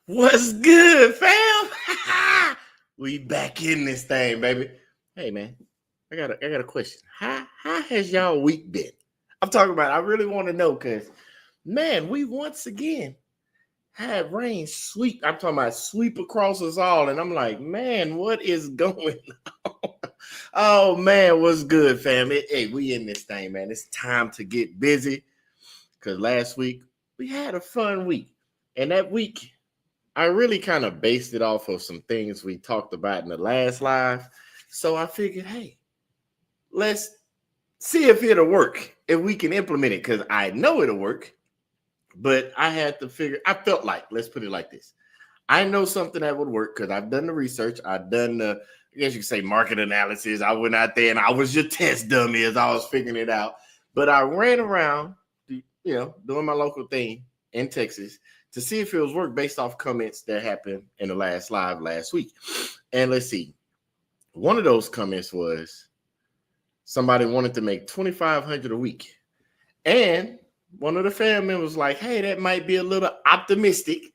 What's good, fam? We back in this thing, baby. Hey, man, I got a question. How has y'all week been? I'm talking about. I really want to know because, man, we once again had rain sweep. I'm talking about sweep across us all, and I'm like, man, what is going on? Oh man, what's good, fam? Hey, we in this thing, man. It's time to get busy because last week we had a fun week, and that week I really kind of based it off of some things we talked about in the last live. So I figured, hey, let's see if it'll work, if we can implement it, because I know it'll work. But I had to figure, I felt like, let's put it like this. I know something that would work because I've done the research. I've done the, I guess you could say market analysis. I went out there and I was your test dummy as I was figuring it out. But I ran around, doing my local thing in Texas to see if it was work based off comments that happened in the last live last week. And let's see. One of those comments was somebody wanted to make $2,500 a week. And one of the family members was like, hey, that might be a little optimistic.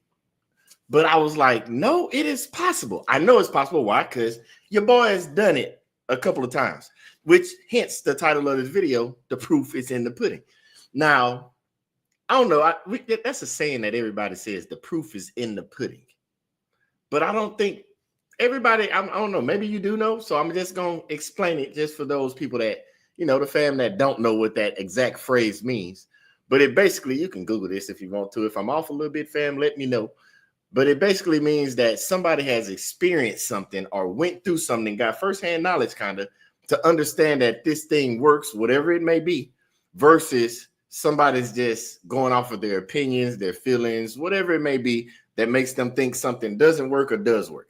But I was like, no, it is possible. I know it's possible. Why? Because your boy has done it a couple of times, which hence the title of this video, The Proof is in the Pudding. Now, I don't know. That's a saying that everybody says, the proof is in the pudding. But I don't think everybody, I don't know, maybe you do know. So I'm just going to explain it just for those people that, the fam that don't know what that exact phrase means. But it basically, you can Google this if you want to. If I'm off a little bit, fam, let me know. But it basically means that somebody has experienced something or went through something, got firsthand knowledge kind of to understand that this thing works, whatever it may be, versus somebody's just going off of their opinions, their feelings, whatever it may be that makes them think something doesn't work or does work.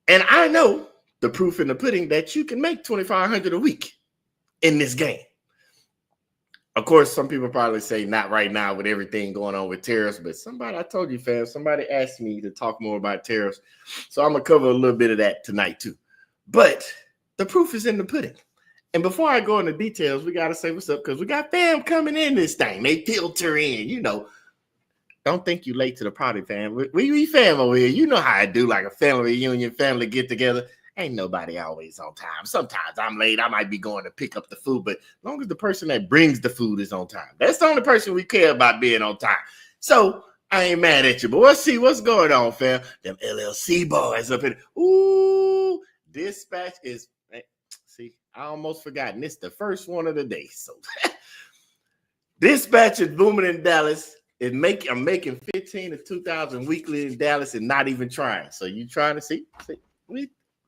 And I know the proof in the pudding that you can make $2,500 a week in this game. Of course, some people probably say not right now with everything going on with tariffs, but I told you, fam, somebody asked me to talk more about tariffs. So I'm going to cover a little bit of that tonight too. But the proof is in the pudding. And before I go into details, we got to say what's up because we got fam coming in this thing. They filter in, Don't think you late to the party, fam. We fam over here. You know how I do, like a family reunion, family get together. Ain't nobody always on time. Sometimes I'm late. I might be going to pick up the food, but as long as the person that brings the food is on time, that's the only person we care about being on time. So I ain't mad at you, but let's see what's going on, fam. Them LLC boys up in. Ooh, dispatch is. See, I almost forgot. It's the first one of the day. So dispatch is booming in Dallas. I'm making 15 to 2,000 weekly in Dallas and not even trying. So you trying to see?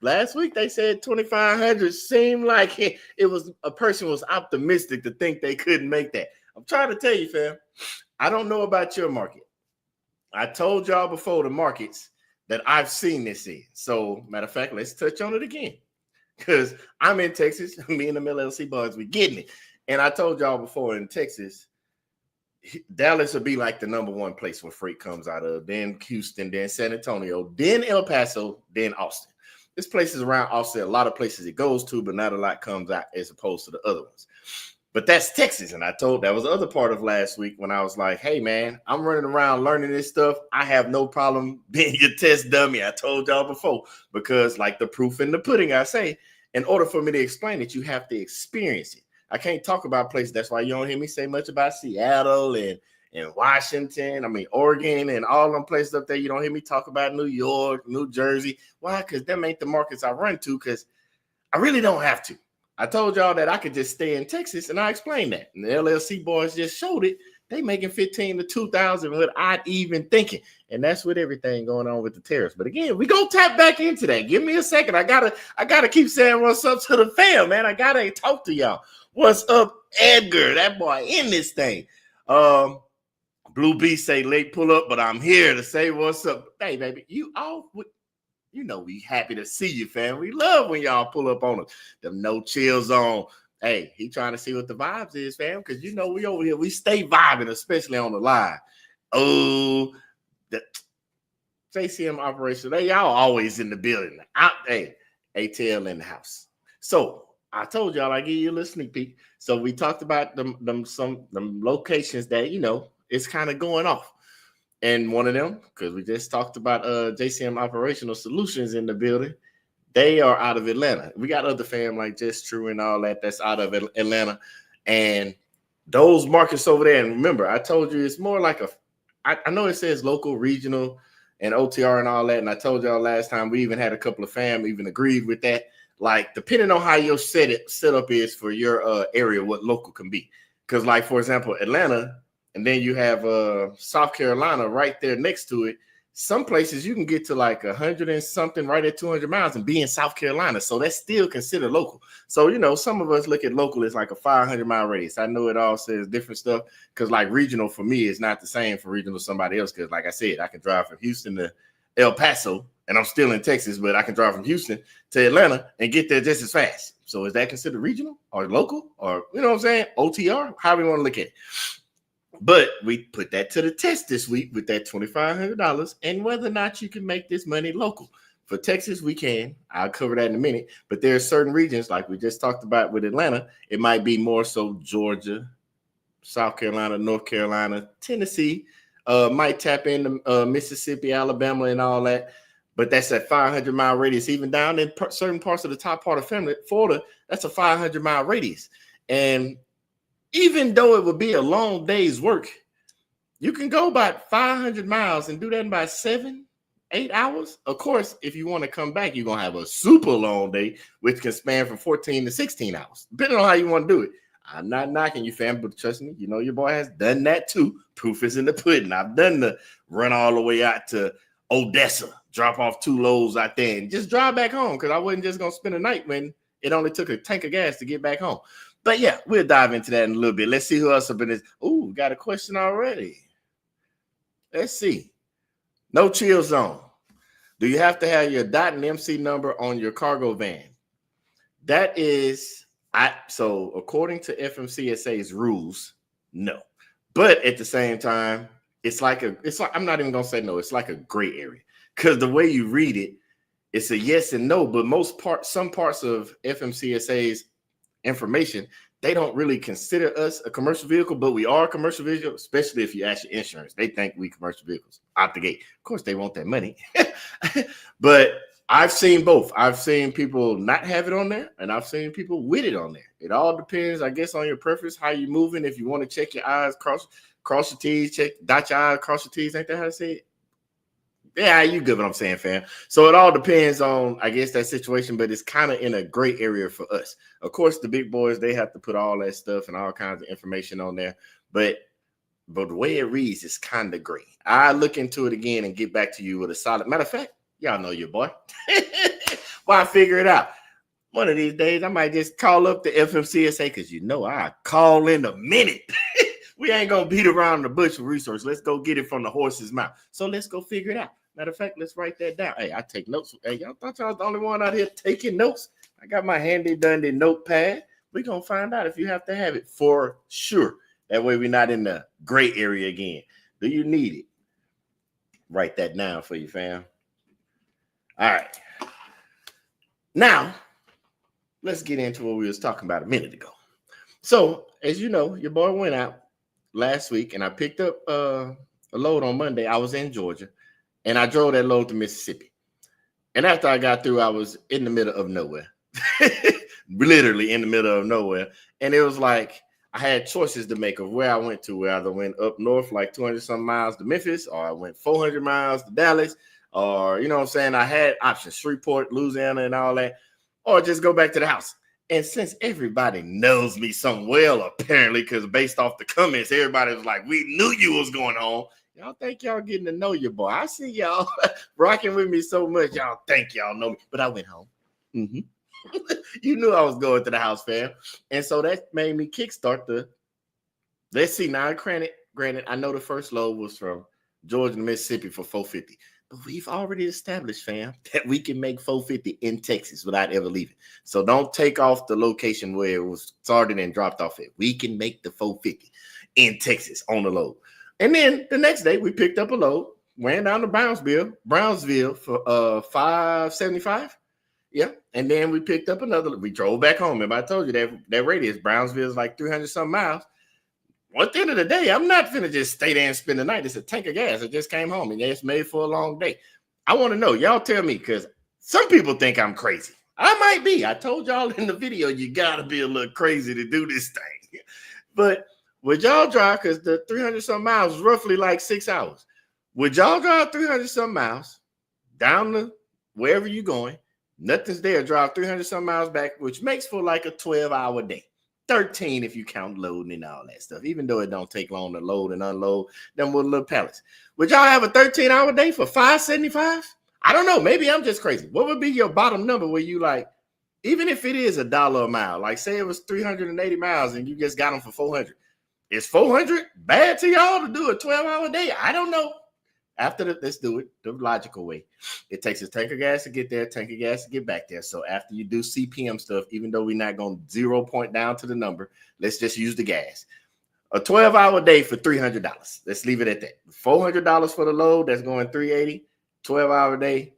Last week they said 2,500 seemed like it was a person was optimistic to think they couldn't make that. I'm trying to tell you, fam, I don't know about your market. I told y'all before the markets that I've seen this in. So matter of fact, let's touch on it again. Because I'm in Texas, me and the LLC boys, we getting it. And I told y'all before in Texas, Dallas would be like the number one place where freight comes out of, then Houston, then San Antonio, then El Paso, then Austin. This place is around Austin. A lot of places it goes to, but not a lot comes out as opposed to the other ones. But that's Texas. And that was the other part of last week when I was like, hey, man, I'm running around learning this stuff. I have no problem being your test dummy. I told y'all before, because like the proof in the pudding, I say, in order for me to explain it, you have to experience it. I can't talk about places. That's why you don't hear me say much about Seattle and Washington, Oregon and all them places up there. You don't hear me talk about New York, New Jersey. Why? Because them ain't the markets I run to because I really don't have to. I told y'all that I could just stay in Texas and I explained that. And the LLC boys just showed it. They making 15 to 2,000 without even thinking. And that's with everything going on with the tariffs. But again, we gonna tap back into that. Give me a second. I gotta keep saying what's up to the fam, man. I gotta talk to y'all. What's up, Edgar? That boy in this thing. Blue B say late pull up, but I'm here to say what's up. Hey, baby, we happy to see you, fam. We love when y'all pull up on us. Them no chill zone. Hey, he trying to see what the vibes is, fam, because we over here, we stay vibing, especially on the live. Oh, the JCM operation, y'all always in the building. Hey, ATL in the house. So I told y'all I give you a little sneak peek. So we talked about them locations that it's kind of going off. And one of them, because we just talked about JCM Operational Solutions in the building, they are out of Atlanta. We got other fam like Just True and all that that's out of Atlanta. And those markets over there, and remember, I told you it's more like I know it says local, regional, and OTR and all that. And I told y'all last time, we even had a couple of fam even agreed with that. Like, depending on how your setup is for your area, what local can be. Because, like, for example, Atlanta, and then you have South Carolina right there next to it. Some places you can get to like 100 and something right at 200 miles and be in South Carolina. So that's still considered local. So, you know, some of us look at local as like a 500-mile radius. I know it all says different stuff because like regional for me is not the same for regional to somebody else. Because like I said, I can drive from Houston to El Paso and I'm still in Texas, but I can drive from Houston to Atlanta and get there just as fast. So is that considered regional or local or, you know what I'm saying? OTR, how we want to look at it. But we put that to the test this week with that $2,500 and whether or not you can make this money local. For Texas, we can. I'll cover that in a minute. But there are certain regions, like we just talked about with Atlanta, it might be more so Georgia, South Carolina, North Carolina, Tennessee, might tap into Mississippi, Alabama, and all that. But that's a 500-mile radius. Even down in certain parts of the top part of Florida, that's a 500-mile radius. And even though it would be a long day's work, you can go about 500 miles and do that in about 7-8 hours. Of course, if you want to come back, you're going to have a super long day, which can span from 14 to 16 hours, depending on how you want to do it. I'm not knocking you, fam, but trust me, you know your boy has done that too. Proof is in the pudding. I've done the run all the way out to Odessa, drop off 2 loads out there, and just drive back home because I wasn't just going to spend a night when it only took a tank of gas to get back home. But yeah, we'll dive into that in a little bit. Let's see who else up in this. Ooh, we got a question already. Let's see. No chill zone. Do you have to have your DOT and MC number on your cargo van? That is, so according to FMCSA's rules, no. But at the same time, it's like I'm not even gonna say no, it's like a gray area. Because the way you read it, it's a yes and no, but some parts of FMCSA's information, they don't really consider us a commercial vehicle, but we are a commercial vehicle, especially if you ask your insurance. They think we commercial vehicles out the gate. Of course, they want that money. But I've seen both. I've seen people not have it on there, and I've seen people with it on there. It all depends, I guess, on your preference, how you're moving. If you want to check your I's, cross your T's, dot your I's, cross your T's. Ain't that how to say it? Yeah, you get what I'm saying, fam. So it all depends on, I guess, that situation, but it's kind of in a gray area for us. Of course, the big boys, they have to put all that stuff and all kinds of information on there, but the way it reads is kind of gray. I look into it again and get back to you with a solid. Matter of fact, y'all know your boy. Why figure it out? One of these days, I might just call up the FMCSA because you know I call in a minute. We ain't gonna beat around the bush with resource. Let's go get it from the horse's mouth. So let's go figure it out. Matter of fact, let's write that down. Hey, I take notes. Hey, y'all thought y'all was the only one out here taking notes? I got my handy dandy notepad. We're going to find out if you have to have it for sure. That way we're not in the gray area again. Do you need it? Write that down for you, fam. All right. Now, let's get into what we was talking about a minute ago. So, as you know, your boy went out last week, and I picked up a load on Monday. I was in Georgia. And I drove that load to Mississippi. And after I got through, I was in the middle of nowhere. Literally in the middle of nowhere. And it was like I had choices to make of where I went to. Where I either went up north like 200-some miles to Memphis, or I went 400 miles to Dallas, or, you know what I'm saying? I had options, Shreveport, Louisiana, and all that, or just go back to the house. And since everybody knows me so well, apparently, because based off the comments, everybody was like, we knew you was going home. Y'all think y'all getting to know your boy. I see y'all rocking with me so much. Y'all think y'all know me. But I went home. Mm-hmm. You knew I was going to the house, fam. And so that made me kickstart let's see. Now, granted, I know the first load was from Georgia to Mississippi for $450. But we've already established, fam, that we can make $450 in Texas without ever leaving. So don't take off the location where it was started and dropped off at. We can make the $450 in Texas on the load. And then the next day, we picked up a load, ran down to Brownsville for $575. Yeah. And then we picked up another. We drove back home. Remember, I told you that radius, Brownsville is like 300-some miles. Well, at the end of the day, I'm not finna just stay there and spend the night. It's a tank of gas. I just came home and it's made for a long day. I want to know, y'all tell me, because some people think I'm crazy. I might be. I told y'all in the video, you gotta be a little crazy to do this thing. But would y'all drive, because the 300 some miles is roughly like 6 hours. Would y'all drive 300 some miles down to wherever you're going? Nothing's there. Drive 300 some miles back, which makes for like a 12-hour day. 13 if you count loading and all that stuff, even though it don't take long to load and unload them with little pallets. Would y'all have a 13-hour day for $5.75? I don't know. Maybe I'm just crazy. What would be your bottom number where you like, even if it is $1 a mile, like say it was 380 miles and you just got them for 400. Is 400 bad to y'all to do a 12-hour day? I don't know. After that, let's do it the logical way. It takes a tank of gas to get there, tank of gas to get back there. So after you do CPM stuff, even though we're not going to 0 point down to the number, let's just use the gas. A 12-hour day for $300. Let's leave it at that. $400 for the load, that's going 380. 12-hour day,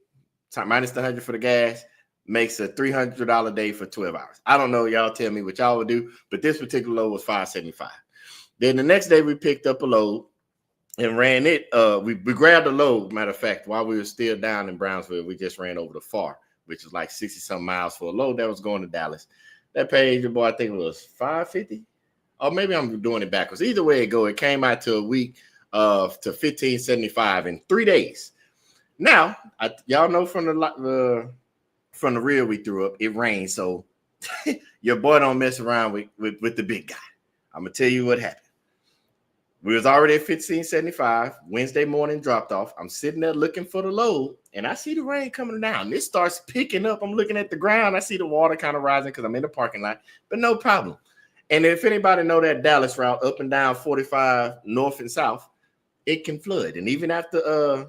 minus the 100 for the gas, makes a $300 day for 12 hours. I don't know. Y'all tell me what y'all would do, but this particular load was $5.75. Then the next day we picked up a load and ran it. We grabbed a load, matter of fact, while we were still down in Brownsville. We just ran over the FAR, which is like 60-some miles for a load that was going to Dallas. That paid your boy, I think it was $5.50, or maybe I'm doing it backwards. Either way it go, it came out to a week of to $15.75 in 3 days. Now, y'all know from the reel we threw up, it rained, so your boy don't mess around with the big guy. I'm gonna tell you what happened. We was already at $15.75. Wednesday morning dropped off. I'm sitting there looking for the load, and I see the rain coming down. It starts picking up. I'm looking at the ground. I see the water kind of rising because I'm in the parking lot, but no problem. And if anybody know that Dallas route up and down 45 north and south, it can flood. And even after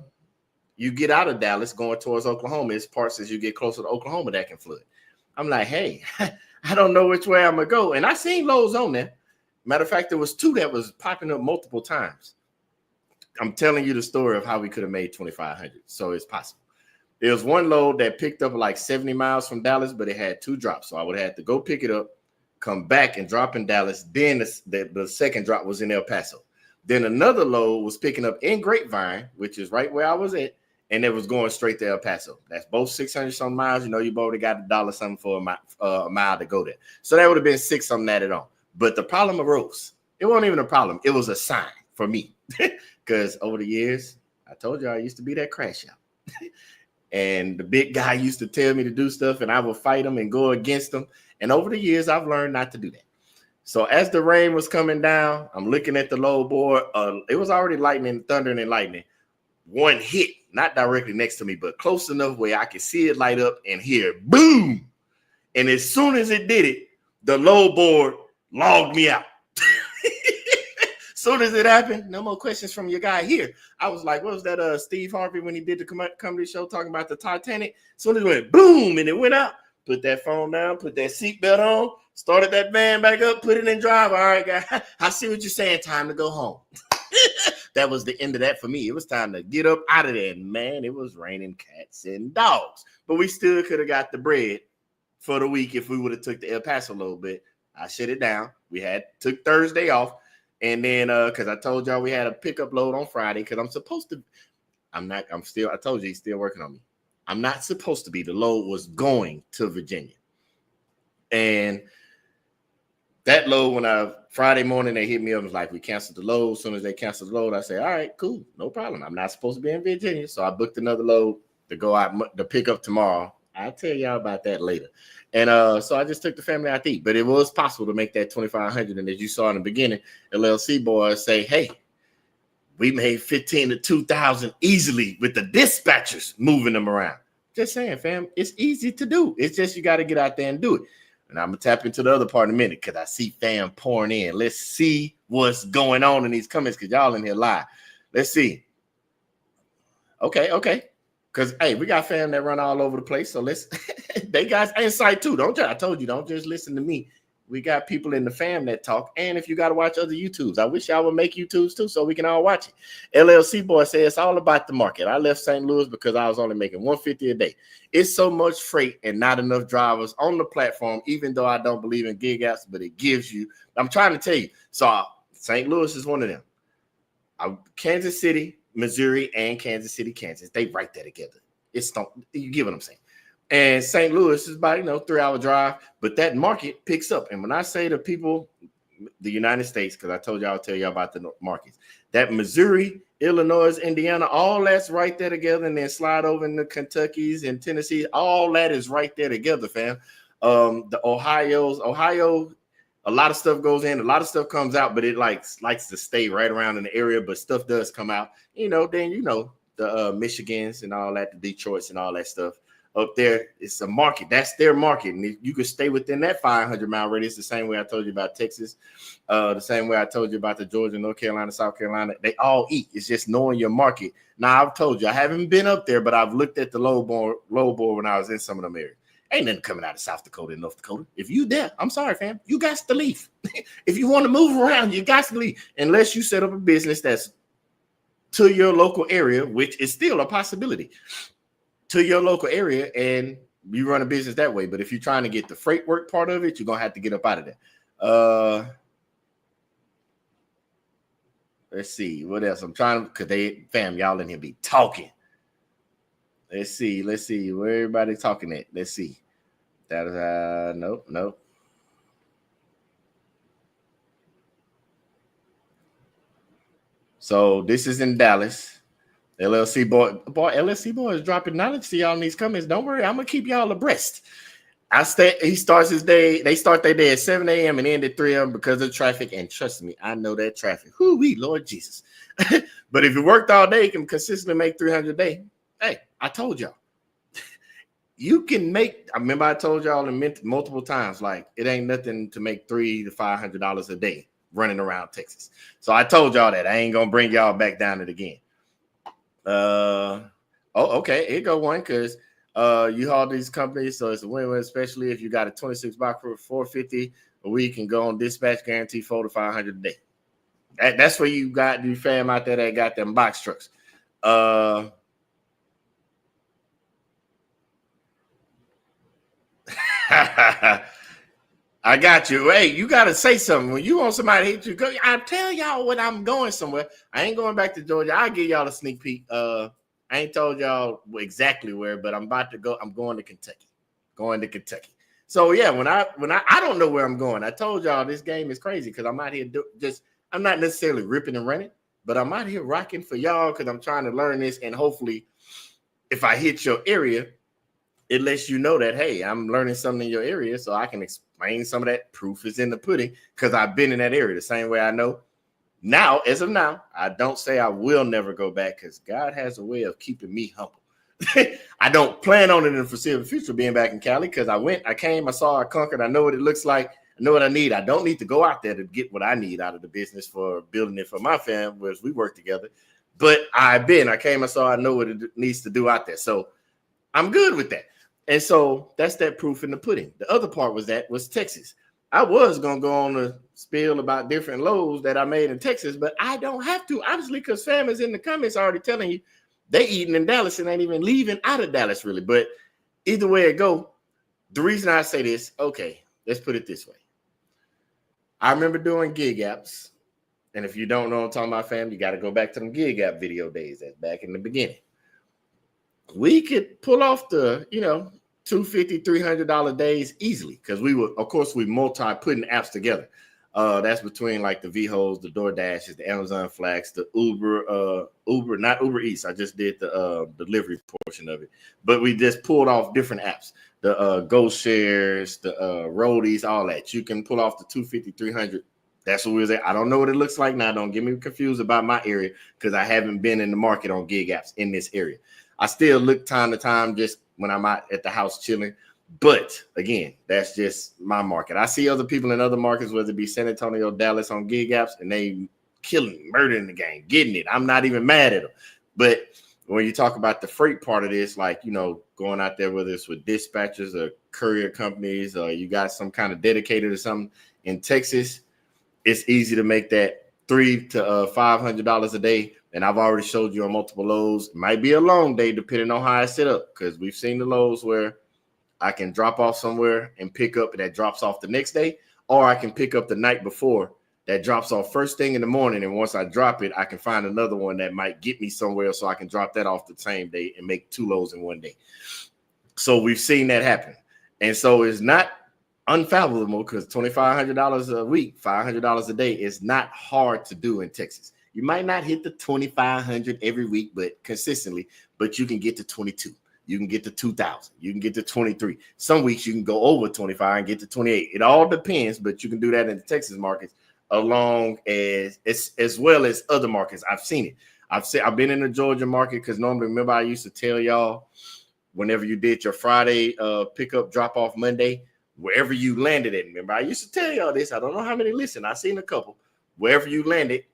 you get out of Dallas going towards Oklahoma, it's parts as you get closer to Oklahoma that can flood. I'm like, hey, I don't know which way I'm gonna go. And I seen loads on there. Matter of fact, there was 2 that was popping up multiple times. I'm telling you the story of how we could have made 2,500. So it's possible. There was one load that picked up like 70 miles from Dallas, but it had 2 drops. So I would have had to go pick it up, come back and drop in Dallas. Then the second drop was in El Paso. Then another load was picking up in Grapevine, which is right where I was at, and it was going straight to El Paso. That's both 600 some miles. You know, you've already got $1 something for a mile to go there. So that would have been 6 something added on. But the problem arose. It wasn't even a problem. It was a sign for me. Because over the years, I told you I used to be that crash out. And the big guy used to tell me to do stuff, and I would fight him and go against him. And over the years, I've learned not to do that. So as the rain was coming down, I'm looking at the load board. It was already lightning, thundering and lightning. One hit, not directly next to me, but close enough where I could see it light up and hear boom. And as soon as it did it, the load board logged me out. Soon as it happened, no more questions from your guy here. I was like, what was that Steve Harvey when he did the comedy show talking about the Titanic? Soon as it went boom and it went out, put that phone down, put that seatbelt on, started that van back up, put it in drive. All right, guy, I see what you're saying. Time to go home. That was the end of that for me. It was time to get up out of there. And man, it was raining cats and dogs. But we still could have got the bread for the week if we would have took the El Paso a little bit. I shut it down. We took Thursday off. And then because I told y'all we had a pickup load on Friday because I told you he's still working on me. I'm not supposed to be. The load was going to Virginia. And that load, when Friday morning, they hit me up and was like, we canceled the load. As soon as they canceled the load, I said, all right, cool, no problem. I'm not supposed to be in Virginia. So I booked another load to go out to pick up tomorrow. I'll tell y'all about that later. And so I just took the family out to eat. But it was possible to make that 2,500. And as you saw in the beginning, LLC boys say, hey, we made 15 to 2,000 easily with the dispatchers moving them around. Just saying, fam, it's easy to do. It's just you got to get out there and do it. And I'm going to tap into the other part in a minute because I see fam pouring in. Let's see what's going on in these comments because y'all in here live. Let's see. Okay. Because, hey, we got fam that run all over the place. So they got insight too. I told you, don't just listen to me. We got people in the fam that talk. And if you got to watch other YouTubes, I wish y'all would make YouTubes too so we can all watch it. LLC boy says it's all about the market. I left St. Louis because I was only making $150 a day. It's so much freight and not enough drivers on the platform, even though I don't believe in gig apps, but it gives you. I'm trying to tell you. So St. Louis is one of them. Kansas City, Missouri, and Kansas City, Kansas. They right there together. You get what I'm saying. And St. Louis is about 3-hour drive, but that market picks up. And when I say to people, the United States, because I told you I'll tell you about the markets, that Missouri, Illinois, Indiana, all that's right there together, and then slide over into Kentucky's and Tennessee. All that is right there together, fam. The Ohio, a lot of stuff goes in, a lot of stuff comes out, but it likes to stay right around in the area. But stuff does come out, then the Michigans and all that, the Detroits and all that stuff. Up there, it's a market. That's their market. And you could stay within that 500-mile radius, the same way I told you about Texas, the same way I told you about the Georgia, North Carolina, South Carolina. They all eat. It's just knowing your market. Now, I've told you, I haven't been up there, but I've looked at the low board when I was in some of them areas. Ain't nothing coming out of South Dakota and North Dakota. If you there, I'm sorry, fam. You got to leave. If you want to move around, you got to leave. Unless you set up a business that's to your local area, which is still a possibility. To your local area, and you run a business that way. But if you're trying to get the freight work part of it, you're gonna have to get up out of there. Let's see what else. I'm trying to, because y'all in here be talking. Let's see where everybody talking at. Let's see. That is nope. So this is in Dallas. LLC boy is dropping knowledge to y'all in these comments. Don't worry, I'm gonna keep y'all abreast. He starts his day. They start their day at 7 a.m. and end at 3 a.m. because of traffic. And trust me, I know that traffic. Whoo-wee, Lord Jesus. But if you worked all day, you can consistently make 300 a day. Hey, I told y'all. You can make. I remember I told y'all multiple times, like it ain't nothing to make $300 to $500 a day running around Texas. So I told y'all that I ain't gonna bring y'all back down it again. Okay, here go one, because you haul these companies, so it's a win-win, especially if you got a 26 box for $450 a week and go on dispatch, guarantee 400 to 500 a day. That's where you got the fam out there that got them box trucks. I got you. Hey, you got to say something. When you want somebody to hit you, go. I tell y'all when I'm going somewhere. I ain't going back to Georgia. I'll give y'all a sneak peek. I ain't told y'all exactly where, but I'm about to go. I'm going to Kentucky. So yeah, when I don't know where I'm going. I told y'all this game is crazy because I'm out here I'm not necessarily ripping and running, but I'm out here rocking for y'all because I'm trying to learn this, and hopefully, if I hit your area, it lets you know that, hey, I'm learning something in your area, so I can explain some of that. Proof is in the pudding because I've been in that area the same way I know. Now, as of now, I don't say I will never go back because God has a way of keeping me humble. I don't plan on it in the foreseeable future being back in Cali because I came, I saw, I conquered. I know what it looks like. I know what I need. I don't need to go out there to get what I need out of the business for building it for my family, whereas we work together. But I came, I saw, I know what it needs to do out there. So I'm good with that. And so that's that proof in the pudding. The other part was Texas. I was going to go on a spiel about different loads that I made in Texas, but I don't have to, obviously, because fam is in the comments already telling you they eating in Dallas and ain't even leaving out of Dallas, really. But either way it go, the reason I say this, okay, let's put it this way. I remember doing gig apps. And if you don't know what I'm talking about, fam, you got to go back to them gig app video days. That's back in the beginning. We could pull off the, $250, $300 days easily because we putting apps together. That's between like the VHOs, the DoorDashes, the Amazon Flags, the Uber, not Uber Eats. I just did the delivery portion of it, but we just pulled off different apps, the Go Shares, the Roadies, all that. You can pull off the 250, 300. That's what we was at. I don't know what it looks like now. Don't get me confused about my area because I haven't been in the market on gig apps in this area. I still look time to time just when I'm out at the house chilling. But again, that's just my market. I see other people in other markets, whether it be San Antonio, Dallas, on gig apps, and they killing, murdering the game, getting it. I'm not even mad at them. But when you talk about the freight part of this, like, going out there, whether it's with dispatchers or courier companies, or you got some kind of dedicated or something in Texas, it's easy to make that $300 to $500 a day. And I've already showed you on multiple loads. It might be a long day depending on how I set up, because we've seen the loads where I can drop off somewhere and pick up, and that drops off the next day, or I can pick up the night before that drops off first thing in the morning. And once I drop it, I can find another one that might get me somewhere so I can drop that off the same day and make 2 loads in one day. So we've seen that happen. And so it's not unfathomable because $2,500 a week, $500 a day is not hard to do in Texas. You might not hit the 2,500 every week, but consistently, but you can get to 22. You can get to 2,000. You can get to 23. Some weeks you can go over 25 and get to 28. It all depends, but you can do that in the Texas markets along as well as other markets. I've seen it. I've been in the Georgia market because normally, remember, I used to tell y'all whenever you did your Friday pickup drop off Monday, wherever you landed at. Remember, I used to tell y'all this. I don't know how many listen. I've seen a couple. Wherever you landed,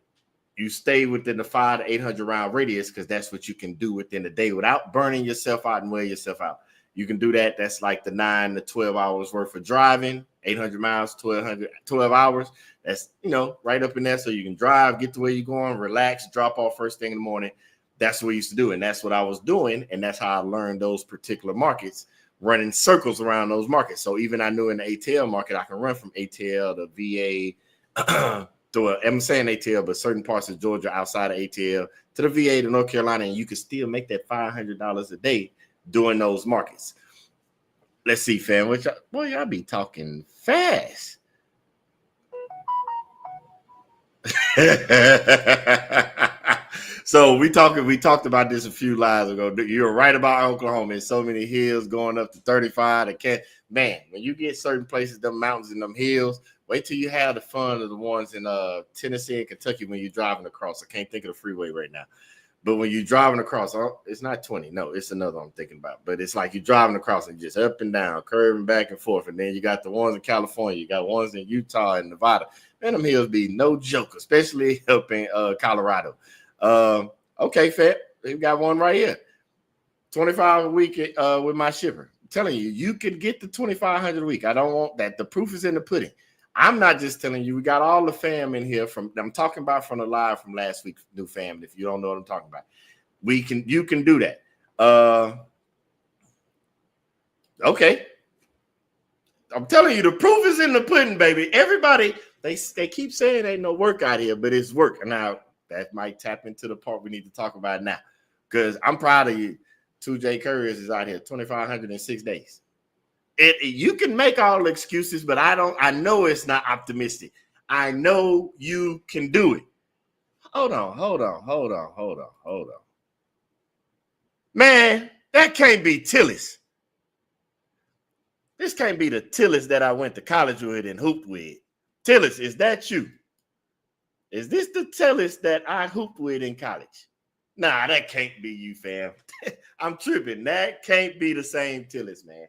you stay within the 500 to 800 round radius because that's what you can do within the day without burning yourself out and wearing yourself out. You can do that. That's like the 9 to 12 hours worth of driving, 800 miles, 12 hours. That's, right up in there. So you can drive, get to where you're going, relax, drop off first thing in the morning. That's what we used to do. And that's what I was doing. And that's how I learned those particular markets, running circles around those markets. So even I knew in the ATL market, I can run from ATL to VA, I'm saying ATL, but certain parts of Georgia outside of ATL to the VA to North Carolina, and you can still make that $500 a day doing those markets. Let's see, fam. Y'all be talking fast. So we talked about this a few lives ago. You're right about Oklahoma. There's so many hills going up to 35. Man, when you get certain places, them mountains and them hills, wait till you have the fun of the ones in Tennessee and Kentucky when you're driving across. I can't think of the freeway right now. But when you're driving across, it's not 20. No, it's another one I'm thinking about. But it's like you're driving across and just up and down, curving back and forth. And then you got the ones in California. You got ones in Utah and Nevada. Man, them hills be no joke, especially up in Colorado. Okay, Fed, we got one right here. 25 a week with my shipper. I'm telling you, you can get the 2,500 a week. I don't want that. The proof is in the pudding. I'm not just telling you. We got all the fam in here I'm talking about from the live from last week, new fam. If you don't know what I'm talking about, you can do that. Okay. I'm telling you, the proof is in the pudding, baby. Everybody, they keep saying ain't no work out here, but it's work. Now, that might tap into the part we need to talk about now. Because I'm proud of you. 2J Couriers is out here, 2,500 in 6 days. You can make all the excuses, but I know it's not optimistic. I know you can do it. Hold on. Man, that can't be Tillis. This can't be the Tillis that I went to college with and hooped with. Tillis, is that you? Is this the Tillis that I hooped with in college? Nah, that can't be you, fam. I'm tripping. That can't be the same Tillis, man.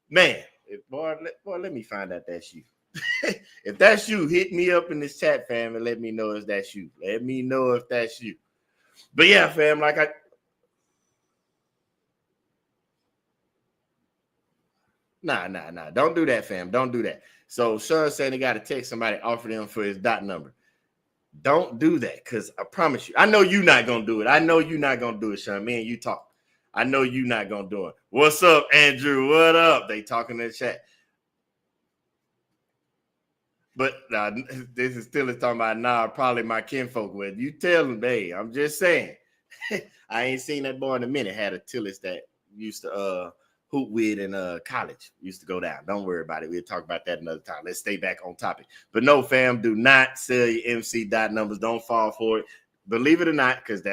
Man, boy, let me find out that's you. If that's you, hit me up in this chat, fam, and let me know if that's you. Let me know if that's you. But yeah, fam, Nah. Don't do that, fam. Don't do that. So Sean said he got to text somebody, offer them for his dot number. Don't do that, because I promise you, I know you're not going to do it. I know you're not going to do it, Sean. Me and you talk. I know you're not going to do it. What's up, Andrew? What up? They talking in the chat. But this is still talking about, probably my kinfolk with. You tell them, hey, I'm just saying. I ain't seen that boy in a minute. Had a Tillis that used to hoop with in college. Used to go down. Don't worry about it. We'll talk about that another time. Let's stay back on topic. But no, fam, do not sell your MC dot numbers. Don't fall for it. Believe it or not, because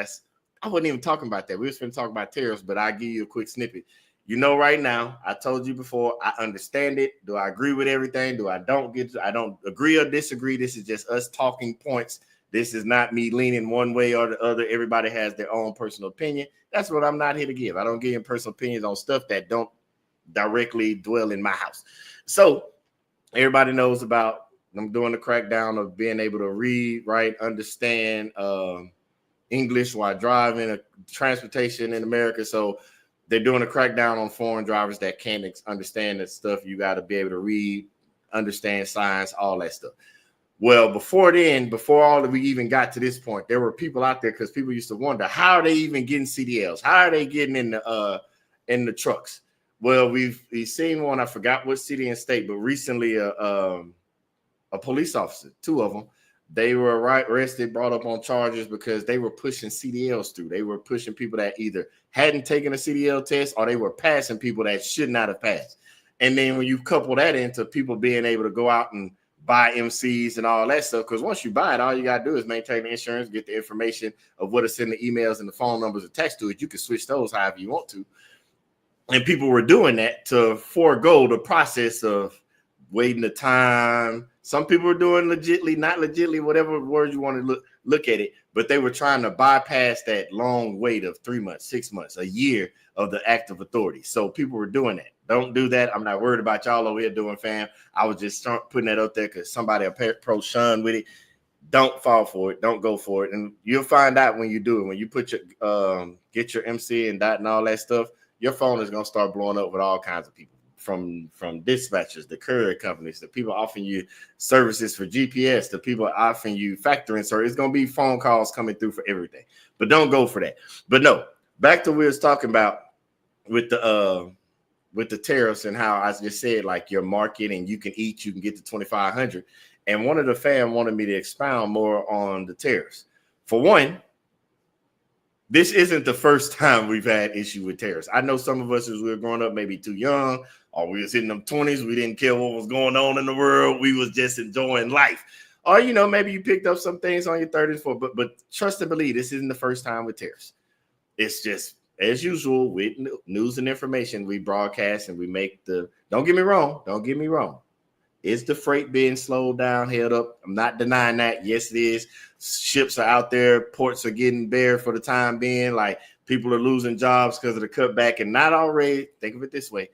I wasn't even talking about that. We were going to talk about tariffs, but I'll give you a quick snippet. Right now, I told you before, I understand it. Do I agree with everything? I don't agree or disagree. This is just us talking points. This is not me leaning one way or the other. Everybody has their own personal opinion. That's what I'm not here to give. I don't give personal opinions on stuff that don't directly dwell in my house. So everybody knows about I'm doing the crackdown of being able to read, write, understand English while driving transportation in America. So they're doing a crackdown on foreign drivers that can't understand that stuff. You got to be able to read, understand science, all that stuff. Well, before we even got to this point, there were people out there because people used to wonder, how are they even getting CDLs? How are they getting in the trucks? Well, we've seen one. I forgot what city and state, but recently a police officer, two of them. They were arrested, brought up on charges because they were pushing CDLs through. They were pushing people that either hadn't taken a CDL test or they were passing people that should not have passed. And then when you couple that into people being able to go out and buy MCs and all that stuff, because once you buy it, all you got to do is maintain the insurance, get the information of what is in the emails and the phone numbers attached to it. You can switch those however you want to. And people were doing that to forego the process of waiting the time. Some people were doing legitly, not legitly, whatever word you want to look at it, but they were trying to bypass that long wait of 3 months, 6 months, a year of the active authority. So people were doing that. Don't do that. I'm not worried about y'all over here doing, fam. I was just putting that up there because somebody approached Sean with it. Don't fall for it. Don't go for it. And you'll find out when you do it. When you put your get your MC and dot and all that stuff, your phone is going to start blowing up with all kinds of people. From dispatchers, the courier companies, the people offering you services for GPS, the people offering you factoring. So it's going to be phone calls coming through for everything. But don't go for that. But no, back to what we was talking about with the tariffs and how I just said, like, your market and you can get to 2,500. And one of the fans wanted me to expound more on the tariffs. For one, this isn't the first time we've had issue with tariffs. I know some of us, as we were growing up, maybe too young, or we was in them 20s. We didn't care what was going on in the world. We was just enjoying life. Or, maybe you picked up some things on your 30s, but trust and believe, this isn't the first time with tariffs. It's just, as usual, with news and information, we broadcast and we make don't get me wrong. Is the freight being slowed down, held up? I'm not denying that. Yes, it is. Ships are out there. Ports are getting bare for the time being. Like, people are losing jobs because of the cutback. And not already, think of it this way.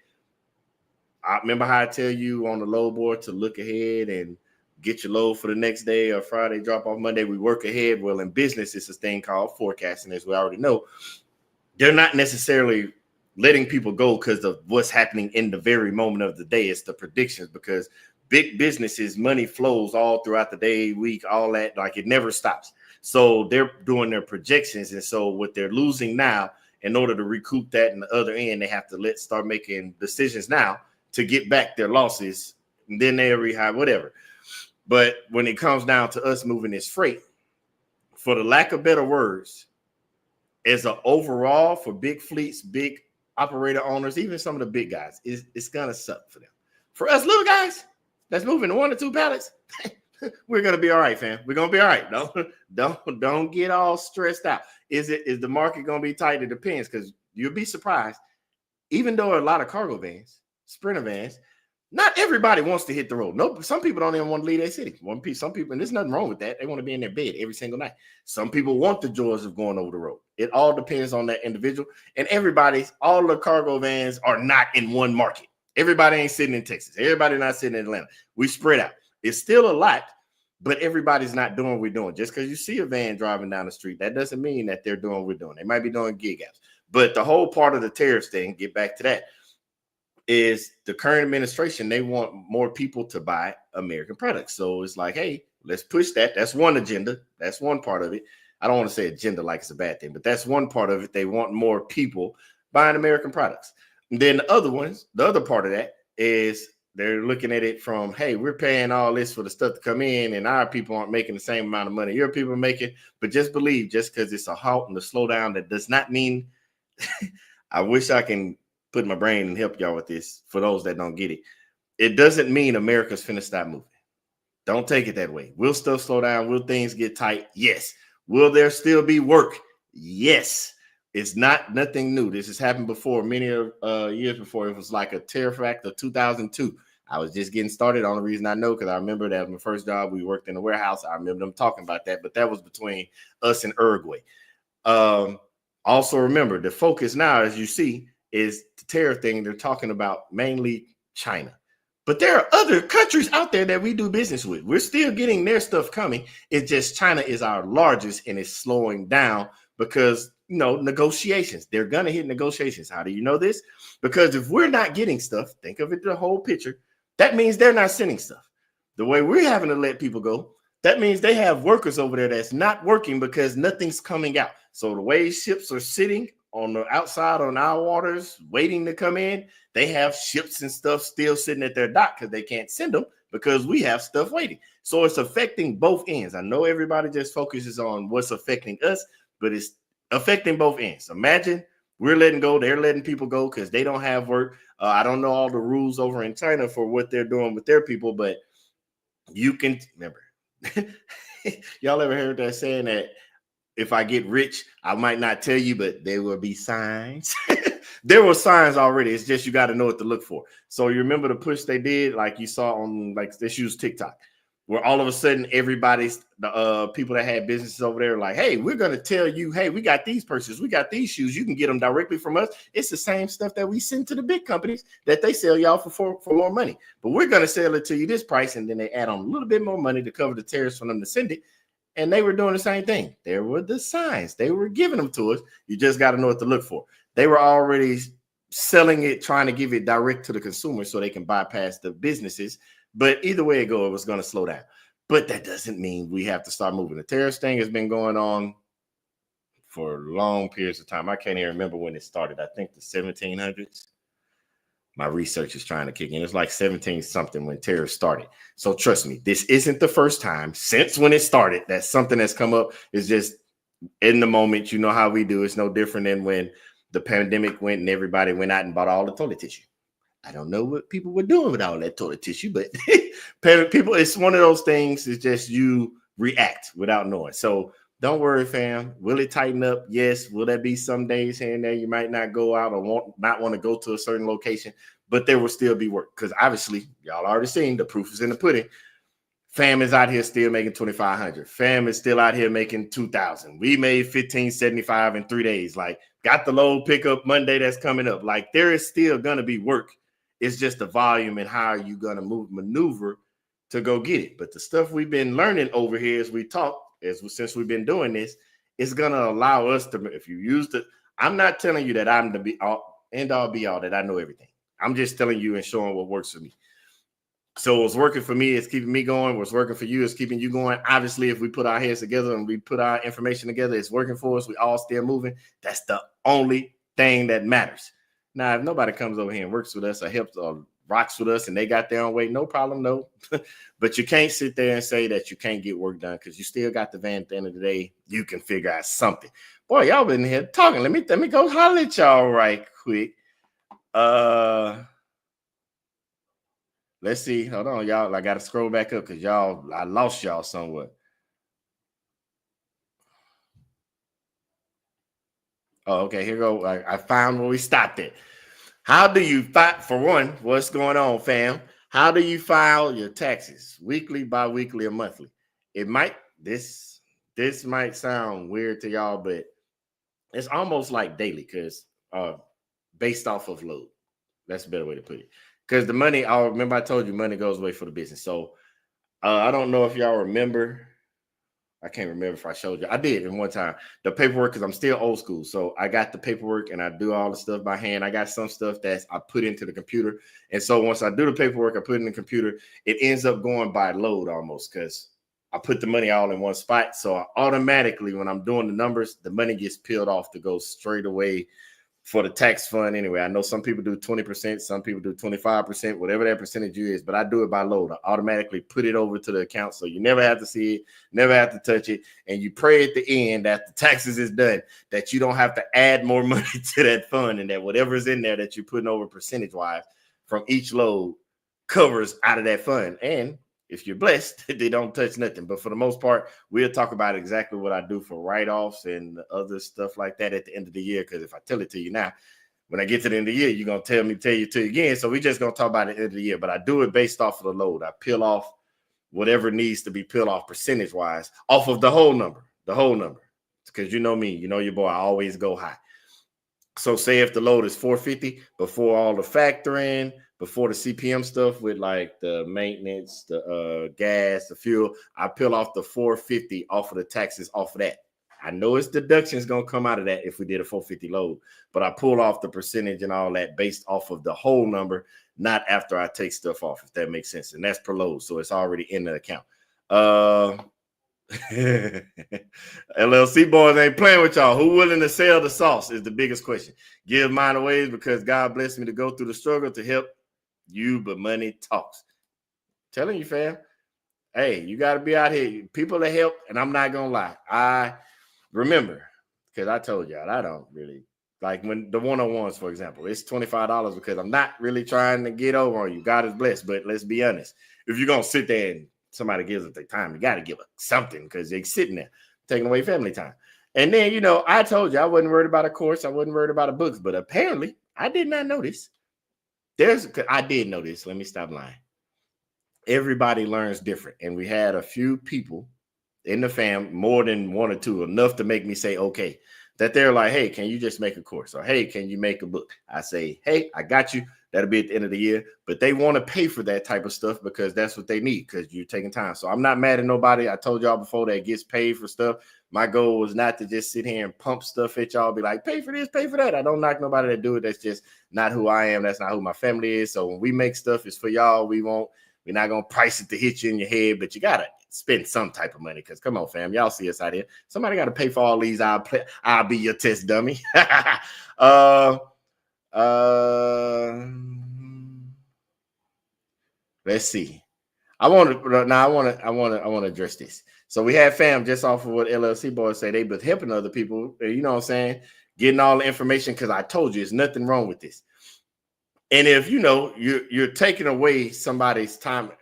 I remember how I tell you on the load board to look ahead and get your load for the next day or Friday, drop off Monday. We work ahead. Well, in business, it's a thing called forecasting, as we already know. They're not necessarily letting people go because of what's happening in the very moment of the day. It's the predictions, because big businesses, money flows all throughout the day, week, all that. Like, it never stops. So they're doing their projections. And so what they're losing now, in order to recoup that in the other end, they have to start making decisions now to get back their losses. And then they'll rehire, whatever. But when it comes down to us moving this freight, for the lack of better words, as an overall for big fleets, big operator owners, even some of the big guys, it's going to suck for them. For us little guys that's moving 1 or 2 pallets, we're going to be all right, fam. We're going to be all right. Don't get all stressed out. Is the market going to be tight? It depends, because you'll be surprised. Even though a lot of cargo vans, Sprinter vans, not everybody wants to hit the road. No, some people don't even want to leave their city. Some people, and there's nothing wrong with that. They want to be in their bed every single night. Some people want the joys of going over the road. It all depends on that individual. And all the cargo vans are not in one market. Everybody ain't sitting in Texas. Everybody not sitting in Atlanta. We spread out. It's still a lot, but everybody's not doing what we're doing. Just because you see a van driving down the street, that doesn't mean that they're doing what we're doing. They might be doing gig apps. But the whole part of the tariffs thing, get back to that, is the current administration, they want more people to buy American products. So it's like, hey, let's push that. That's one agenda. That's one part of it. I don't want to say agenda like it's a bad thing, but that's one part of it. They want more people buying American products. And then the other part of that is they're looking at it from, hey, we're paying all this for the stuff to come in, and our people aren't making the same amount of money your people are making. But just believe, just because it's a halt and a slowdown, that does not mean I wish I can put my brain and help y'all with this. For those that don't get it, it doesn't mean America's finna stop moving. Don't take it that way. Will stuff slow down? Will things get tight? Yes. Will there still be work? Yes. It's nothing new. This has happened before, many years before. It was like a tariff act of 2002. I was just getting started. The only reason I know, because I remember that my first job, we worked in the warehouse. I remember them talking about that, but that was between us and Uruguay. Also remember, the focus now, as you see, is the tariff thing. They're talking about mainly China. But there are other countries out there that we do business with. We're still getting their stuff coming. It's just China is our largest, and it's slowing down because, negotiations. They're going to hit negotiations. How do you know this? Because if we're not getting stuff, think of it the whole picture. That means they're not sending stuff. The way we're having to let people go, that means they have workers over there that's not working because nothing's coming out. So the way ships are sitting on the outside on our waters waiting to come in, they have ships and stuff still sitting at their dock because they can't send them because we have stuff waiting. So it's affecting both ends. I know everybody just focuses on what's affecting us, but it's affecting both ends. Imagine we're letting go, they're letting people go because they don't have work. I don't know all the rules over in China for what they're doing with their people, but you can remember. Y'all ever heard that saying that if I get rich, I might not tell you, but there will be signs. There were signs already. It's just you got to know what to look for. So you remember the push they did, like you saw on, like, let's use TikTok, where all of a sudden everybody's the people that had businesses over there like, hey, we're gonna tell you, hey, we got these purses, we got these shoes, you can get them directly from us. It's the same stuff that we send to the big companies that they sell y'all for more money, but we're gonna sell it to you this price, and then they add on a little bit more money to cover the tariffs for them to send it. And they were doing the same thing. There were the signs. They were giving them to us. You just got to know what to look for. They were already selling it, trying to give it direct to the consumer so they can bypass the businesses. But either way it goes, it was going to slow down. But that doesn't mean we have to start moving. The tariffs thing has been going on for long periods of time. I can't even remember when it started. I think the 1700s. My research is trying to kick in. It's like 17 something when tariffs started. So trust me, this isn't the first time since when it started that something that's come up. Is just in the moment. You know how we do. It's no different than when the pandemic went and everybody went out and bought all the toilet tissue. I don't know what people were doing with all that toilet tissue, but people, it's one of those things. It's just you react without knowing. So don't worry, fam. Will it tighten up? Yes. Will there be some days here and there you might not go out or not want to go to a certain location, but there will still be work because obviously y'all already seen the proof is in the pudding. Fam is out here still making 2,500. Fam is still out here making 2,000. We made 1,575 in 3 days. Like, got the load pickup Monday that's coming up. Like, there is still gonna be work. It's just the volume and how you gonna maneuver to go get it. But the stuff we've been learning over here as we talk, since we've been doing this, it's gonna allow us to, if you use the, I'm not telling you that I'm the be all end all be all, that I know everything. I'm just telling you and showing what works for me. So what's working for me is keeping me going. What's working for you is keeping you going. Obviously, if we put our heads together and we put our information together, it's working for us. We all still moving. That's the only thing that matters. Now, if nobody comes over here and works with us or helps or rocks with us and they got their own way, no problem, no. But you can't sit there and say that you can't get work done because you still got the van. At the end of the day, you can figure out something. Boy, y'all been here talking. Let me go holler at y'all right quick. Let's see. Hold on, y'all. I got to scroll back up because I lost y'all somewhat. Oh, okay. Here go. I found where we stopped it. How do you fight? For one, what's going on, fam? How do you file your taxes? Weekly, bi-weekly, or monthly? It might, this might sound weird to y'all, but it's almost like daily because based off of load. That's a better way to put it. Because the money, I told you money goes away for the business. So I don't know if y'all remember. I can't remember if I showed you. I did in one time. The paperwork, because I'm still old school. So I got the paperwork and I do all the stuff by hand. I got some stuff that I put into the computer. And so once I do the paperwork, I put it in the computer, it ends up going by load almost because I put the money all in one spot. So automatically, when I'm doing the numbers, the money gets peeled off to go straight away for the tax fund. Anyway, I know some people do 20%, some people do 25%, whatever that percentage is, but I do it by load. I automatically put it over to the account so you never have to see it, never have to touch it, and you pray at the end that the taxes is done, that you don't have to add more money to that fund, and that whatever is in there that you're putting over percentage-wise from each load covers out of that fund. And if you're blessed, they don't touch nothing. But for the most part, we'll talk about exactly what I do for write-offs and other stuff like that at the end of the year. Because if I tell it to you now, when I get to the end of the year, you're going to tell you again. So we're just going to talk about it at the end of the year. But I do it based off of the load. I peel off whatever needs to be peeled off percentage-wise off of the whole number. Because you know me, you know your boy, I always go high. So say if the load is 450 before all the factoring, before the CPM stuff with like the maintenance, the gas, the fuel, I peel off the 450 off of the taxes off of that. I know it's deductions going to come out of that if we did a 450 load, but I pull off the percentage and all that based off of the whole number, not after I take stuff off, if that makes sense. And that's per load. So it's already in the account. LLC boys ain't playing with y'all. Who willing to sell the sauce is the biggest question. Give mine away because God blessed me to go through the struggle to help you, but money talks. Telling you, fam. Hey, you got to be out here. People that help, and I'm not going to lie. I remember, because I told y'all, I don't really, like when the one-on-ones, for example, it's $25 because I'm not really trying to get over on you. God is blessed, but let's be honest. If you're going to sit there and somebody gives up their time, you got to give up something because they're sitting there taking away family time. And then, I told you I wasn't worried about a course. I wasn't worried about a books, but apparently I did not know this. I did know this. Let me stop lying. Everybody learns different. And we had a few people in the fam, more than one or two, enough to make me say, okay, that they're like, hey, can you just make a course? Or, hey, can you make a book? I say, hey, I got you. That'll be at the end of the year. But they want to pay for that type of stuff because that's what they need because you're taking time. So I'm not mad at nobody. I told y'all before that gets paid for stuff. My goal was not to just sit here and pump stuff at y'all, be like, pay for this, pay for that. I don't knock nobody that do it. That's just not who I am. That's not who my family is. So when we make stuff, it's for y'all. We're not going to price it to hit you in your head, but you got to spend some type of money because come on, fam. Y'all see us out here. Somebody got to pay for all these. I'll be your test dummy. Let's see. I want to address this. So we had fam just off of what LLC boys say. They've been helping other people, you know what I'm saying? Getting all the information because I told you there's nothing wrong with this. And if you're taking away somebody's time,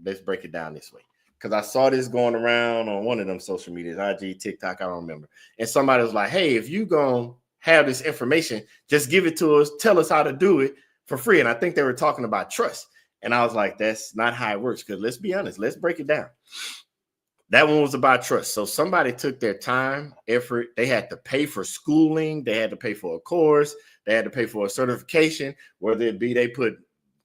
let's break it down this way. Because I saw this going around on one of them social medias, IG, TikTok, I don't remember. And somebody was like, hey, if you gonna have this information, just give it to us, tell us how to do it for free. And I think they were talking about trust. And I was like, that's not how it works. Because let's be honest, let's break it down. That one was about trust. So somebody took their time, effort. They had to pay for schooling. They had to pay for a course. They had to pay for a certification, whether it be they put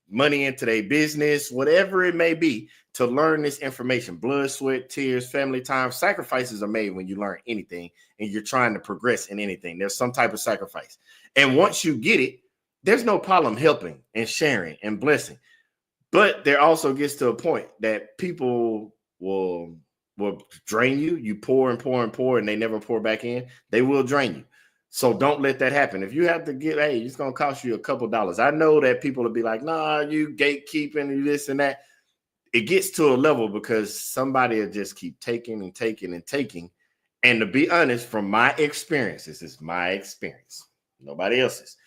money into their business, whatever it may be, to learn this information. Blood, sweat, tears, family time. Sacrifices are made when you learn anything and you're trying to progress in anything. There's some type of sacrifice. And once you get it, there's no problem helping and sharing and blessing. But there also gets to a point that people will drain you. You pour and pour and pour, and they never pour back in. They will drain you. So don't let that happen. If you have to get, hey, it's going to cost you a couple dollars. I know that people will be like, nah, you gatekeeping and this and that. It gets to a level because somebody will just keep taking and taking and taking. And to be honest, from my experience, this is my experience, nobody else's.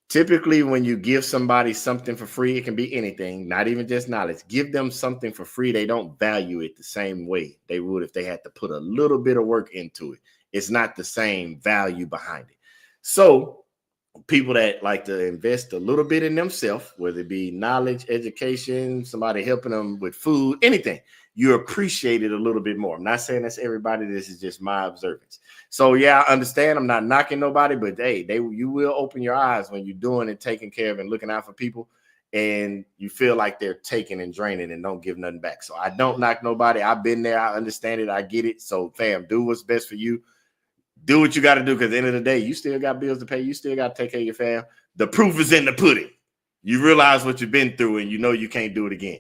Typically, when you give somebody something for free, it can be anything, not even just knowledge. Give them something for free. They don't value it the same way they would if they had to put a little bit of work into it. It's not the same value behind it. So people that like to invest a little bit in themselves, whether it be knowledge, education, somebody helping them with food, anything, you appreciate it a little bit more. I'm not saying that's everybody. This is just my observance. So yeah, I understand. I'm not knocking nobody, but hey, you will open your eyes when you're doing and taking care of and looking out for people, and you feel like they're taking and draining and don't give nothing back. So I don't knock nobody. I've been there. I understand it. I get it. So fam, do what's best for you. Do what you got to do because at the end of the day, you still got bills to pay. You still got to take care of your fam. The proof is in the pudding. You realize what you've been through and you know you can't do it again.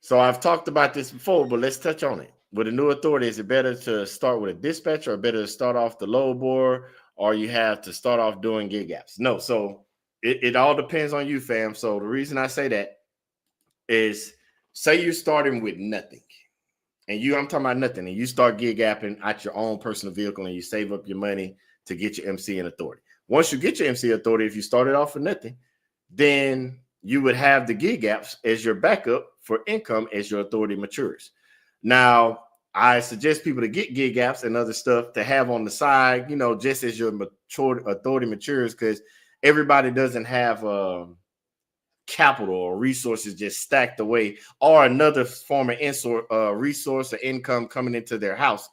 So I've talked about this before, but let's touch on it. With a new authority, is it better to start with a dispatcher or better to start off the load board, or you have to start off doing gig apps? No, so it all depends on you, fam. So the reason I say that is say you're starting with nothing. And I'm talking about nothing, and you start gig apping at your own personal vehicle and you save up your money to get your MC and authority. Once you get your MC authority, if you started off with nothing, then you would have the gig apps as your backup for income as your authority matures. Now, I suggest people to get gig apps and other stuff to have on the side, just as your authority matures, because everybody doesn't have capital or resources just stacked away or another form of resource or income coming into their house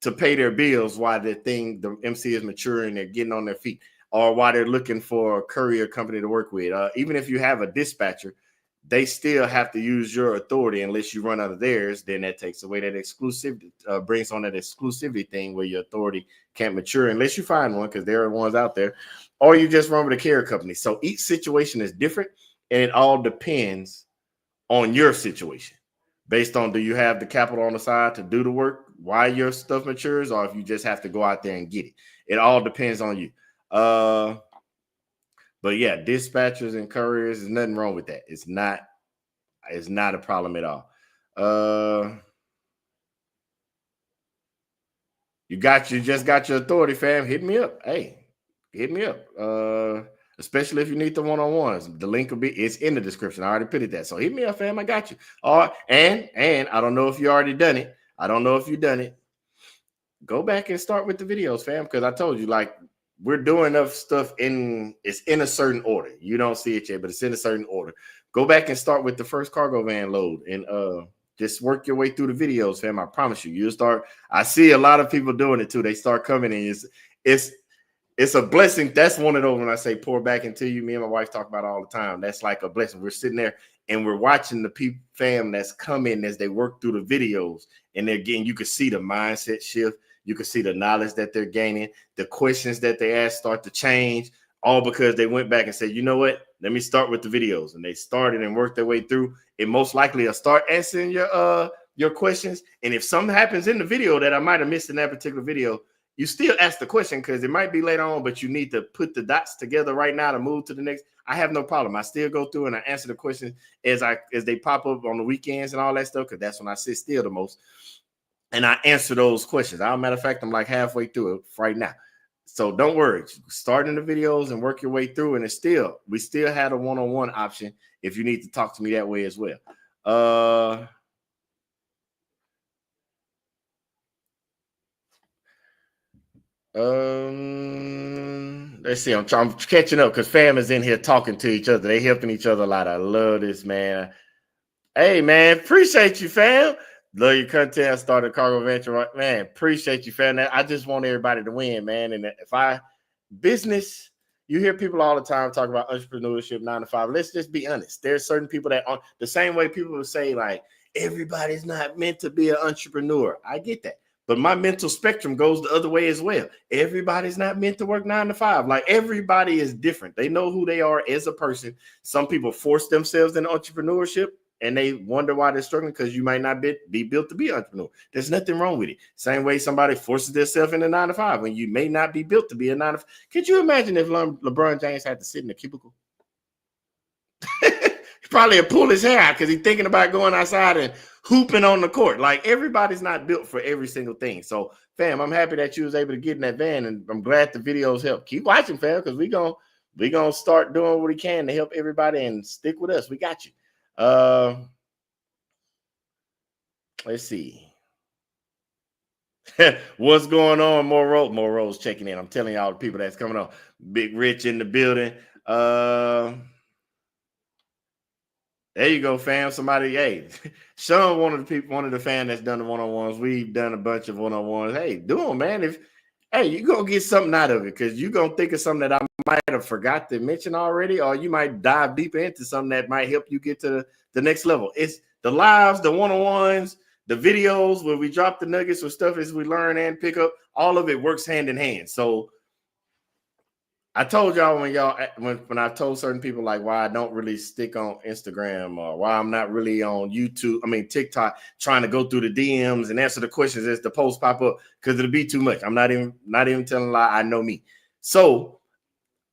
to pay their bills while the MC is maturing, they're getting on their feet, or while they're looking for a courier company to work with. Even if you have a dispatcher, they still have to use your authority unless you run out of theirs. Then that takes away that exclusivity, brings on that exclusivity thing where your authority can't mature unless you find one, because there are ones out there, or you just run with a carrier company. So each situation is different. And it all depends on your situation, based on do you have the capital on the side to do the work while your stuff matures, or if you just have to go out there and get it. It all depends on you. But yeah, dispatchers and couriers, there's nothing wrong with that. It's not a problem at all. You just got your authority, fam. Hit me up. Hey, hit me up. Especially if you need the one-on-ones. The link it's in the description. I already put it there. So hit me up, fam. I got you. All right. And I don't know if you already done it. I don't know if you done it. Go back and start with the videos, fam. Because I told you, like, we're doing enough stuff it's in a certain order. You don't see it yet, but it's in a certain order. Go back and start with the first cargo van load and just work your way through the videos, fam. I promise you, you'll start. I see a lot of people doing it too. They start coming in. It's a blessing. That's one of those when I say pour back into you. Me and my wife talk about it all the time. That's like a blessing. We're sitting there and we're watching the people, fam, that's coming as they work through the videos. And they're getting, you can see the mindset shift. You can see the knowledge that they're gaining. The questions that they ask start to change, all because they went back and said, you know what? Let me start with the videos. And they started and worked their way through. It most likely will start answering your questions. And if something happens in the video that I might have missed in that particular video, you still ask the question because it might be later on, but you need to put the dots together right now to move to the next. I have no problem. I still go through and I answer the questions as they pop up on the weekends and all that stuff, because that's when I sit still the most. And I answer those questions. As a matter of fact, I'm like halfway through it right now. So don't worry. Start in the videos and work your way through. And we still had a one-on-one option if you need to talk to me that way as well. Let's see. I'm catching up because fam is in here talking to each other. They helping each other a lot. I love this, man. Hey, man, appreciate you, fam. Love your content. I started Cargo Venture, man. Appreciate you, fam. I just want everybody to win, man. And business, you hear people all the time talk about entrepreneurship, 9 to 5. Let's just be honest. There's certain people that on the same way people will say, like, everybody's not meant to be an entrepreneur. I get that. But my mental spectrum goes the other way as well. Everybody's not meant to work 9 to 5. Like, everybody is different. They know who they are as a person. Some people force themselves into entrepreneurship and they wonder why they're struggling, because you might not be built to be an entrepreneur. There's nothing wrong with it. Same way somebody forces themselves into 9 to 5 when you may not be built to be a 9 to 5. Could you imagine if LeBron James had to sit in a cubicle? He probably would pull his hair out because he's thinking about going outside and hooping on the court. Like, everybody's not built for every single thing. So, fam, I'm happy that you was able to get in that van, and I'm glad the videos help. Keep watching, fam, because we gonna start doing what we can to help everybody, and stick with us. We got you. Let's see. What's going on? More Rose checking in. I'm telling y'all the people that's coming on. Big Rich in the building. There you go, fam. Somebody, hey, Sean, one of the fans that's done the one-on-ones. We've done a bunch of one-on-ones. Hey, do them, man. You're gonna get something out of it, because you're gonna think of something that I might have forgot to mention already, or you might dive deeper into something that might help you get to the next level. It's the lives, the one-on-ones, the videos where we drop the nuggets or stuff as we learn and pick up. All of it works hand in hand. So I told y'all when I told certain people, like, why I don't really stick on Instagram, or why I'm not really on TikTok, trying to go through the DMs and answer the questions as the posts pop up, because it'll be too much. I'm not even telling a lie. I know me. So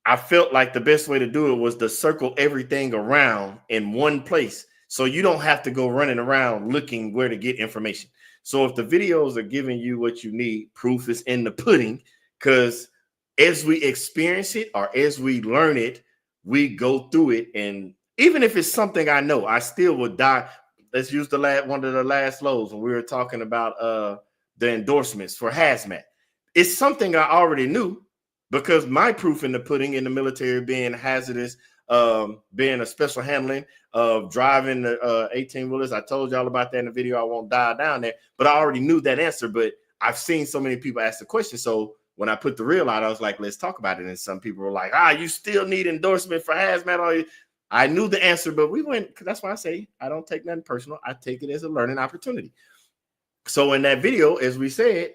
I felt like the best way to do it was to circle everything around in one place, so you don't have to go running around looking where to get information. So if the videos are giving you what you need, proof is in the pudding, because as we experience it or as we learn it, we go through it. And even if it's something I know, I still would die. Let's use one of the last lows when we were talking about the endorsements for hazmat. It's something I already knew, because my proof in the pudding in the military, being hazardous, being a special handling of driving the 18-wheelers. I told y'all about that in the video. I won't dive down there, but I already knew that answer. But I've seen so many people ask the question. So when I put the reel out, I was like, let's talk about it. And some people were like, you still need endorsement for hazmat. I knew the answer, but we went, because that's why I say I don't take nothing personal. I take it as a learning opportunity. So in that video, as we said,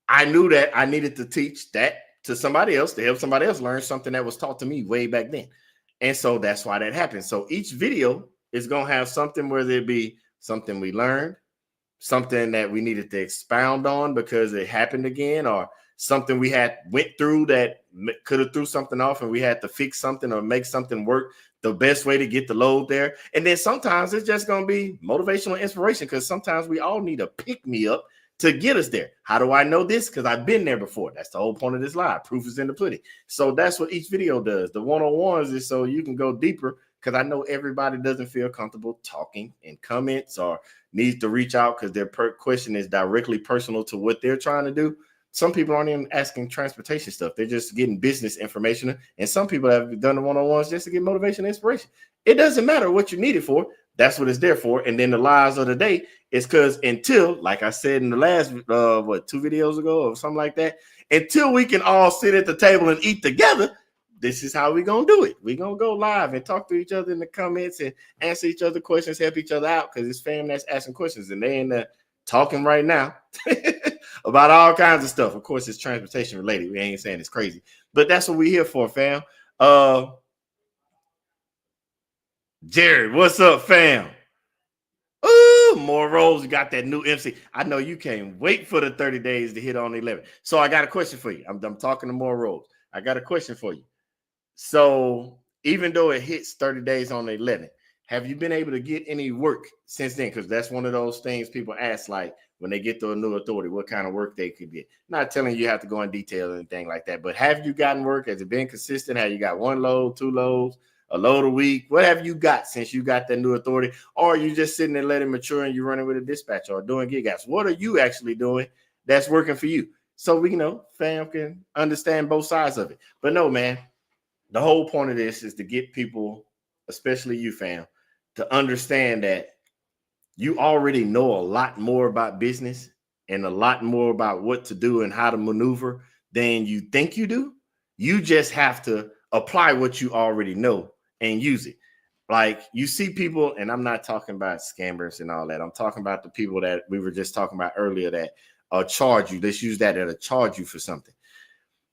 I knew that I needed to teach that to somebody else, to help somebody else learn something that was taught to me way back then. And so that's why that happened. So each video It's going to have something, whether it be something we learned, something that we needed to expound on because it happened again, or something we had went through that could have threw something off and we had to fix something or make something work the best way to get the load there. And then sometimes it's just going to be motivational inspiration, because sometimes we all need a pick me up to get us there. How do I know this? Because I've been there before. That's the whole point of this live. Proof is in the pudding. So that's what each video does. The one-on-ones is so you can go deeper, because I know everybody doesn't feel comfortable talking in comments or needs to reach out because their question is directly personal to what they're trying to do. Some people aren't even asking transportation stuff. They're just getting business information. And some people have done the one-on-ones just to get motivation and inspiration. It doesn't matter what you need it for. That's what it's there for. And then the lies of the day is because until, like I said in the last, 2 videos ago or something like that, until we can all sit at the table and eat together, this is how we're going to do it. We're going to go live and talk to each other in the comments and answer each other questions, help each other out, because it's fam that's asking questions and they ain't talking right now about all kinds of stuff. Of course, it's transportation related. We ain't saying it's crazy, but that's what we're here for, fam. Jared, what's up, fam? Ooh, more roles. You got that new MC. I know you can't wait for the 30 days to hit on 11. So I got a question for you. I'm talking to more roles. I got a question for you. So even though it hits 30 days on the 11th, have you been able to get any work since then? Because that's one of those things people ask, like when they get to a new authority, what kind of work they could get. Not telling you have to go in detail or anything like that, but have you gotten work? Has it been consistent? Have you got 1 load, 2 loads, a load a week? What have you got since you got that new authority? Or are you just sitting there letting it mature and you're running with a dispatch or doing gig apps? What are you actually doing that's working for you? So we, fam can understand both sides of it. But no, man, the whole point of this is to get people, especially you, fam, to understand that you already know a lot more about business and a lot more about what to do and how to maneuver than you think you do. You just have to apply what you already know and use it. Like you see people, and I'm not talking about scammers and all that. I'm talking about the people that we were just talking about earlier that charge you. Let's use that'll charge you for something.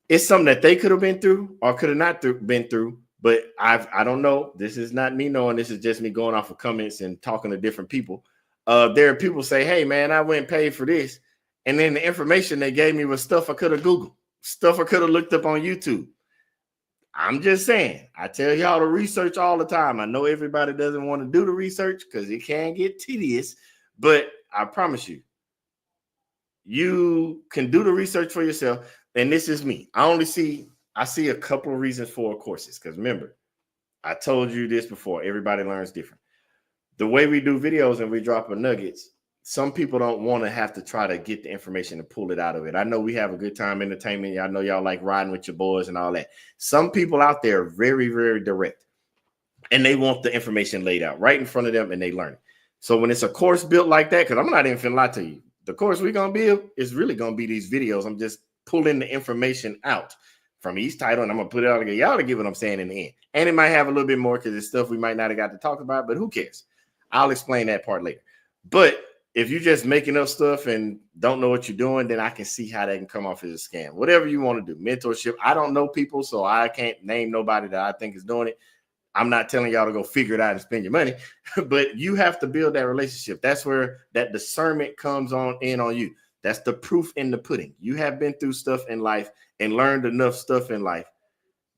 It's something that they could have been through or could have not been through, but I don't know. This is not me knowing. This is just me going off of comments and talking to different people. There are people say, hey, man, I went and paid for this. And then the information they gave me was stuff I could have Googled, stuff I could have looked up on YouTube. I'm just saying, I tell y'all to research all the time. I know everybody doesn't want to do the research because it can get tedious, but I promise you, you can do the research for yourself. And this is me. I see a couple of reasons for courses. Because remember, I told you this before. Everybody learns different. The way we do videos and we drop nuggets, some people don't want to have to try to get the information and pull it out of it. I know we have a good time entertainment. I know y'all like riding with your boys and all that. Some people out there are very, very direct. And they want the information laid out right in front of them and they learn it. So when it's a course built like that, because I'm not even finna lie to you, the course we're going to build is really going to be these videos. I'm just pulling the information out from each title and I'm going to put it all together. Y'all to get what I'm saying in the end. And it might have a little bit more because it's stuff we might not have got to talk about, but who cares? I'll explain that part later. But if you're just making up stuff and don't know what you're doing, then I can see how that can come off as a scam. Whatever you want to do. Mentorship. I don't know people, so I can't name nobody that I think is doing it. I'm not telling y'all to go figure it out and spend your money, but you have to build that relationship. That's where that discernment comes in on you. That's the proof in the pudding. You have been through stuff in life and learned enough stuff in life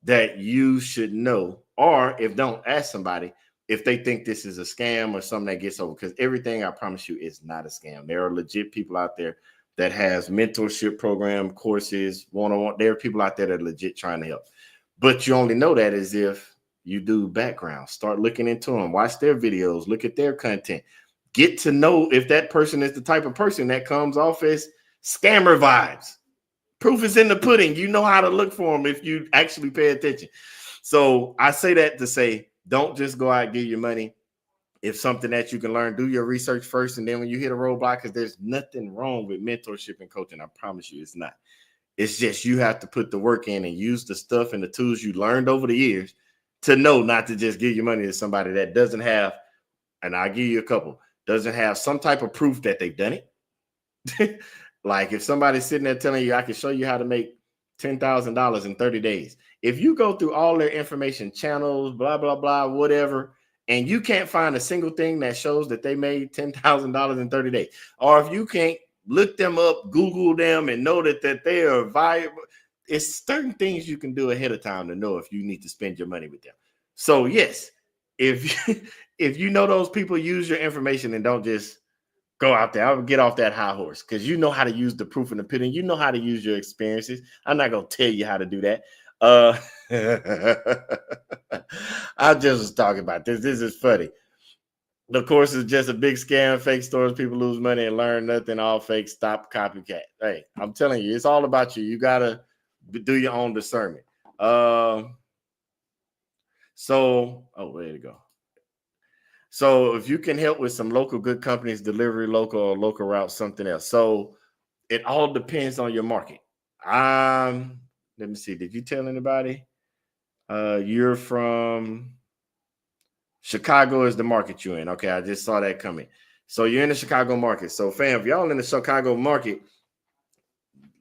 that you should know, or if don't, ask somebody if they think this is a scam or something that gets over, because everything, I promise you, is not a scam. There are legit people out there that has mentorship program courses, one-on-one. There are people out there that are legit trying to help. But you only know that as if you do background. Start looking into them. Watch their videos. Look at their content. Get to know if that person is the type of person that comes off as scammer vibes. Proof is in the pudding. You know how to look for them if you actually pay attention. So I say that to say, don't just go out and give your money. If something that you can learn, do your research first. And then when you hit a roadblock, because there's nothing wrong with mentorship and coaching. I promise you it's not. It's just you have to put the work in and use the stuff and the tools you learned over the years to know not to just give your money to somebody that doesn't have, and I'll give you a couple, doesn't have some type of proof that they've done it. Like if somebody's sitting there telling you, I can show you how to make $10,000 in 30 days. If you go through all their information channels, blah, blah, blah, whatever, and you can't find a single thing that shows that they made $10,000 in 30 days, or if you can't look them up, Google them, and know that they are viable, it's certain things you can do ahead of time to know if you need to spend your money with them. So yes, if if you know those people, use your information and don't just go out there. I would get off that high horse because you know how to use the proof in the pudding. You know how to use your experiences. I'm not gonna tell you how to do that. I just was talking about this. This is funny. The course is just a big scam, fake stories. People lose money and learn nothing. All fake. Stop copycat. Hey, I'm telling you, it's all about you. You gotta do your own discernment. Where to go? So if you can help with some local good companies, delivery local or local route, something else. So it all depends on your market. Let me see. Did you tell anybody? You're from Chicago is the market you're in. Okay, I just saw that coming. So you're in the Chicago market. So fam, if y'all in the Chicago market,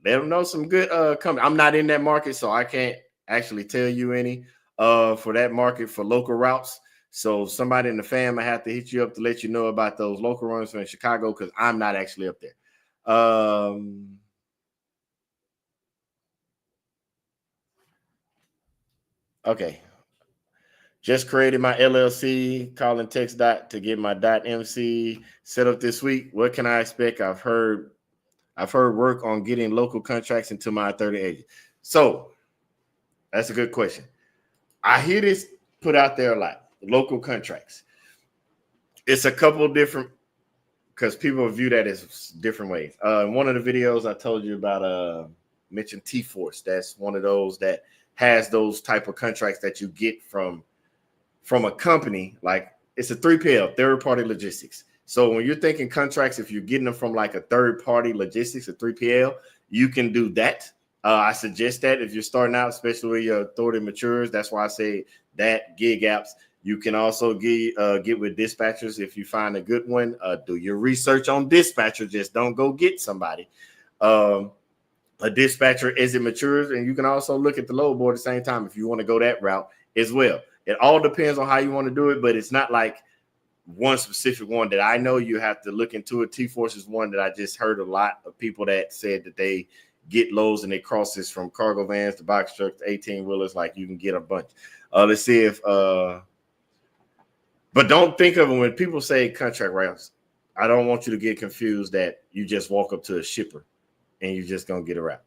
let them know some good company. I'm not in that market, so I can't actually tell you any for that market for local routes. So somebody in the fam, I have to hit you up to let you know about those local runs from Chicago because I'm not actually up there. Okay. Just created my LLC, calling text dot to get my .mc set up this week. What can I expect? I've heard work on getting local contracts into my 30 agents. So that's a good question. I hear this put out there a lot. Local contracts. It's a couple different because people view that as different ways. In one of the videos I told you about, mentioned T-Force. That's one of those that has those type of contracts that you get from a company. Like it's a 3PL, third party logistics. So when you're thinking contracts, if you're getting them from like a third party logistics, a 3PL, you can do that. I suggest that if you're starting out, especially when your authority matures. That's why I say that gig apps. You can also get with dispatchers if you find a good one. Do your research on dispatcher. Just don't go get somebody. A dispatcher as it matures, and you can also look at the load board at the same time if you want to go that route as well. It all depends on how you want to do it, but it's not like one specific one that I know. You have to look into it. T-Force is one that I just heard a lot of people that said that they get loads and it crosses from cargo vans to box trucks to 18-wheelers. Like you can get a bunch. Let's see if but don't think of it when people say contract routes. I don't want you to get confused that you just walk up to a shipper and you're just gonna get a route.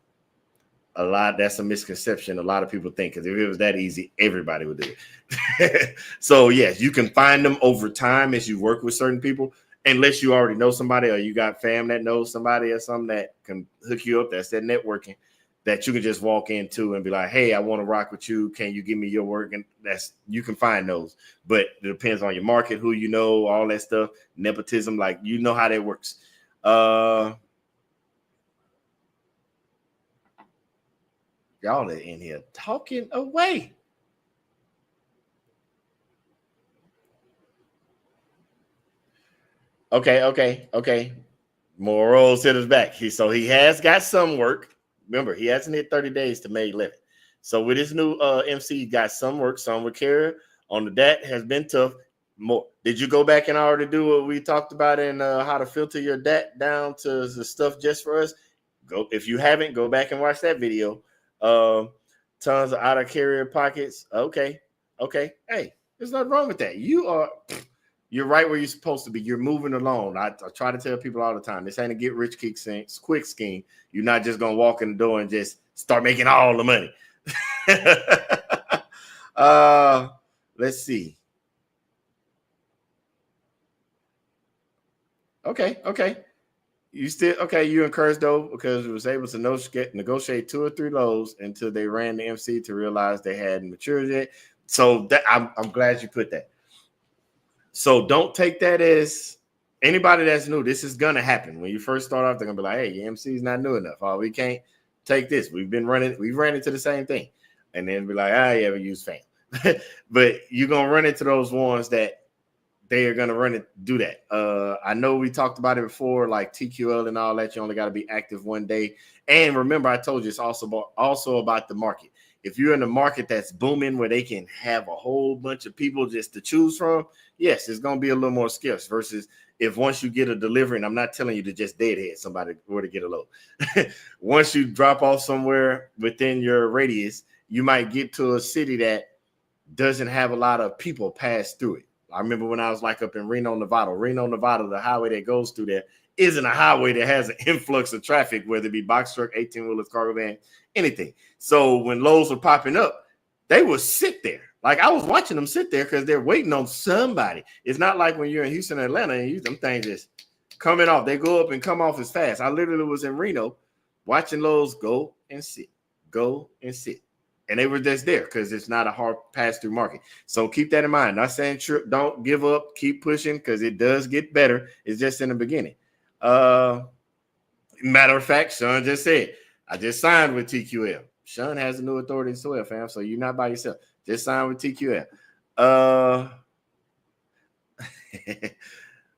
That's a misconception. A lot of people think because if it was that easy, everybody would do it. So yes, you can find them over time as you work with certain people, unless you already know somebody or you got fam that knows somebody or something that can hook you up. That's that networking that you can just walk into and be like, hey, I want to rock with you. Can you give me your work? And you can find those, but it depends on your market, who you know, all that stuff, nepotism, like you know how that works. Y'all are in here talking away. Okay. Moral sitters back. He has got some work. Remember, he hasn't hit 30 days to May 11th. So with his new MC, he got some work. Some with carrier on the DAT has been tough. More. Did you go back and already do what we talked about in how to filter your DAT down to the stuff just for us? Go if you haven't, go back and watch that video. Tons of out of carrier pockets. Okay. Hey, there's nothing wrong with that. You're right where you're supposed to be. You're moving along. I try to tell people all the time, this ain't a get rich quick scheme. You're not just gonna walk in the door and just start making all the money. Let's see. Okay. You encouraged though because it was able to negotiate 2 or 3 lows until they ran the MC to realize they hadn't matured yet. So that I'm glad you put that. So don't take that as anybody that's new. This is gonna happen when you first start off. They're gonna be like, "Hey, your MC is not new enough. Oh, we can't take this. We've ran into the same thing," and then be like, "I ever use fam," but you're gonna run into those ones that they are gonna do that. I know we talked about it before, like TQL and all that. You only got to be active one day. And remember, I told you it's also about the market. If you're in a market that's booming where they can have a whole bunch of people just to choose from, yes, it's going to be a little more scarce versus if once you get a delivery, and I'm not telling you to just deadhead somebody where to get a load. Once you drop off somewhere within your radius, you might get to a city that doesn't have a lot of people pass through it. I remember when I was like up in Reno, Nevada. Reno, Nevada, the highway that goes through there isn't a highway that has an influx of traffic, whether it be box truck, 18-wheelers, cargo van, anything. So when loads were popping up, they would sit there. Like I was watching them sit there because they're waiting on somebody. It's not like when you're in Houston, Atlanta, and them things just coming off. They go up and come off as fast. I literally was in Reno watching loads go and sit, go and sit. And they were just there because it's not a hard pass-through market. So keep that in mind. Not saying don't give up, keep pushing because it does get better. It's just in the beginning. Matter of fact, Sean just said, I just signed with TQL. Sean has a new authority as well, fam. So you're not by yourself. Just signed with TQL.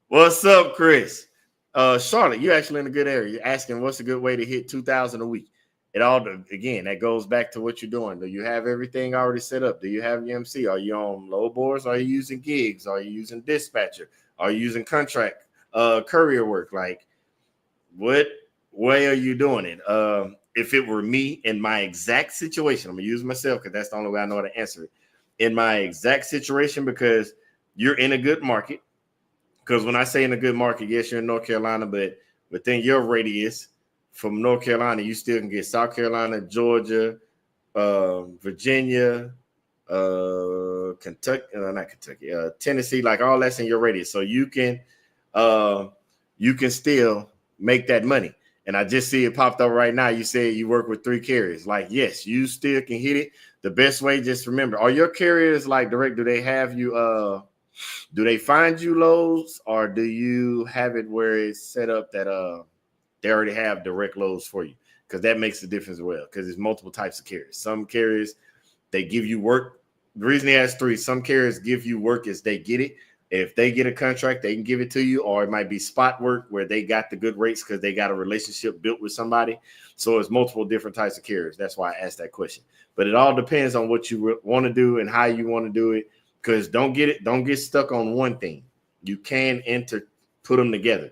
What's up, Chris? Charlotte, you're actually in a good area. You're asking what's a good way to hit 2,000 a week. It all, again, that goes back to what you're doing. Do you have everything already set up? Do you have your MC? Are you on low boards? Are you using gigs? Are you using dispatcher? Are you using contract courier work? Like, what way are you doing it? If it were me in my exact situation, I'm gonna use myself because that's the only way I know how to answer it. In my exact situation, because you're in a good market. Because when I say in a good market, yes, you're in North Carolina, but within your radius from North Carolina, you still can get South Carolina, Georgia, Virginia, Kentucky, not Kentucky, Tennessee, like all that's in your radius. So you can still make that money. And I just see it popped up right now. You said you work with 3 carriers. Like, yes, you still can hit it. The best way, just remember, are your carriers like direct? Do they have you, do they find you loads, or do you have it where it's set up that they already have direct loads for you? Because that makes a difference as well, because there's multiple types of carriers. Some carriers, they give you work. The reason he has 3, some carriers give you work is they get it. If they get a contract, they can give it to you, or it might be spot work where they got the good rates because they got a relationship built with somebody. So it's multiple different types of carriers. That's why I asked that question. But it all depends on what you want to do and how you want to do it, because don't get stuck on one thing. You can put them together.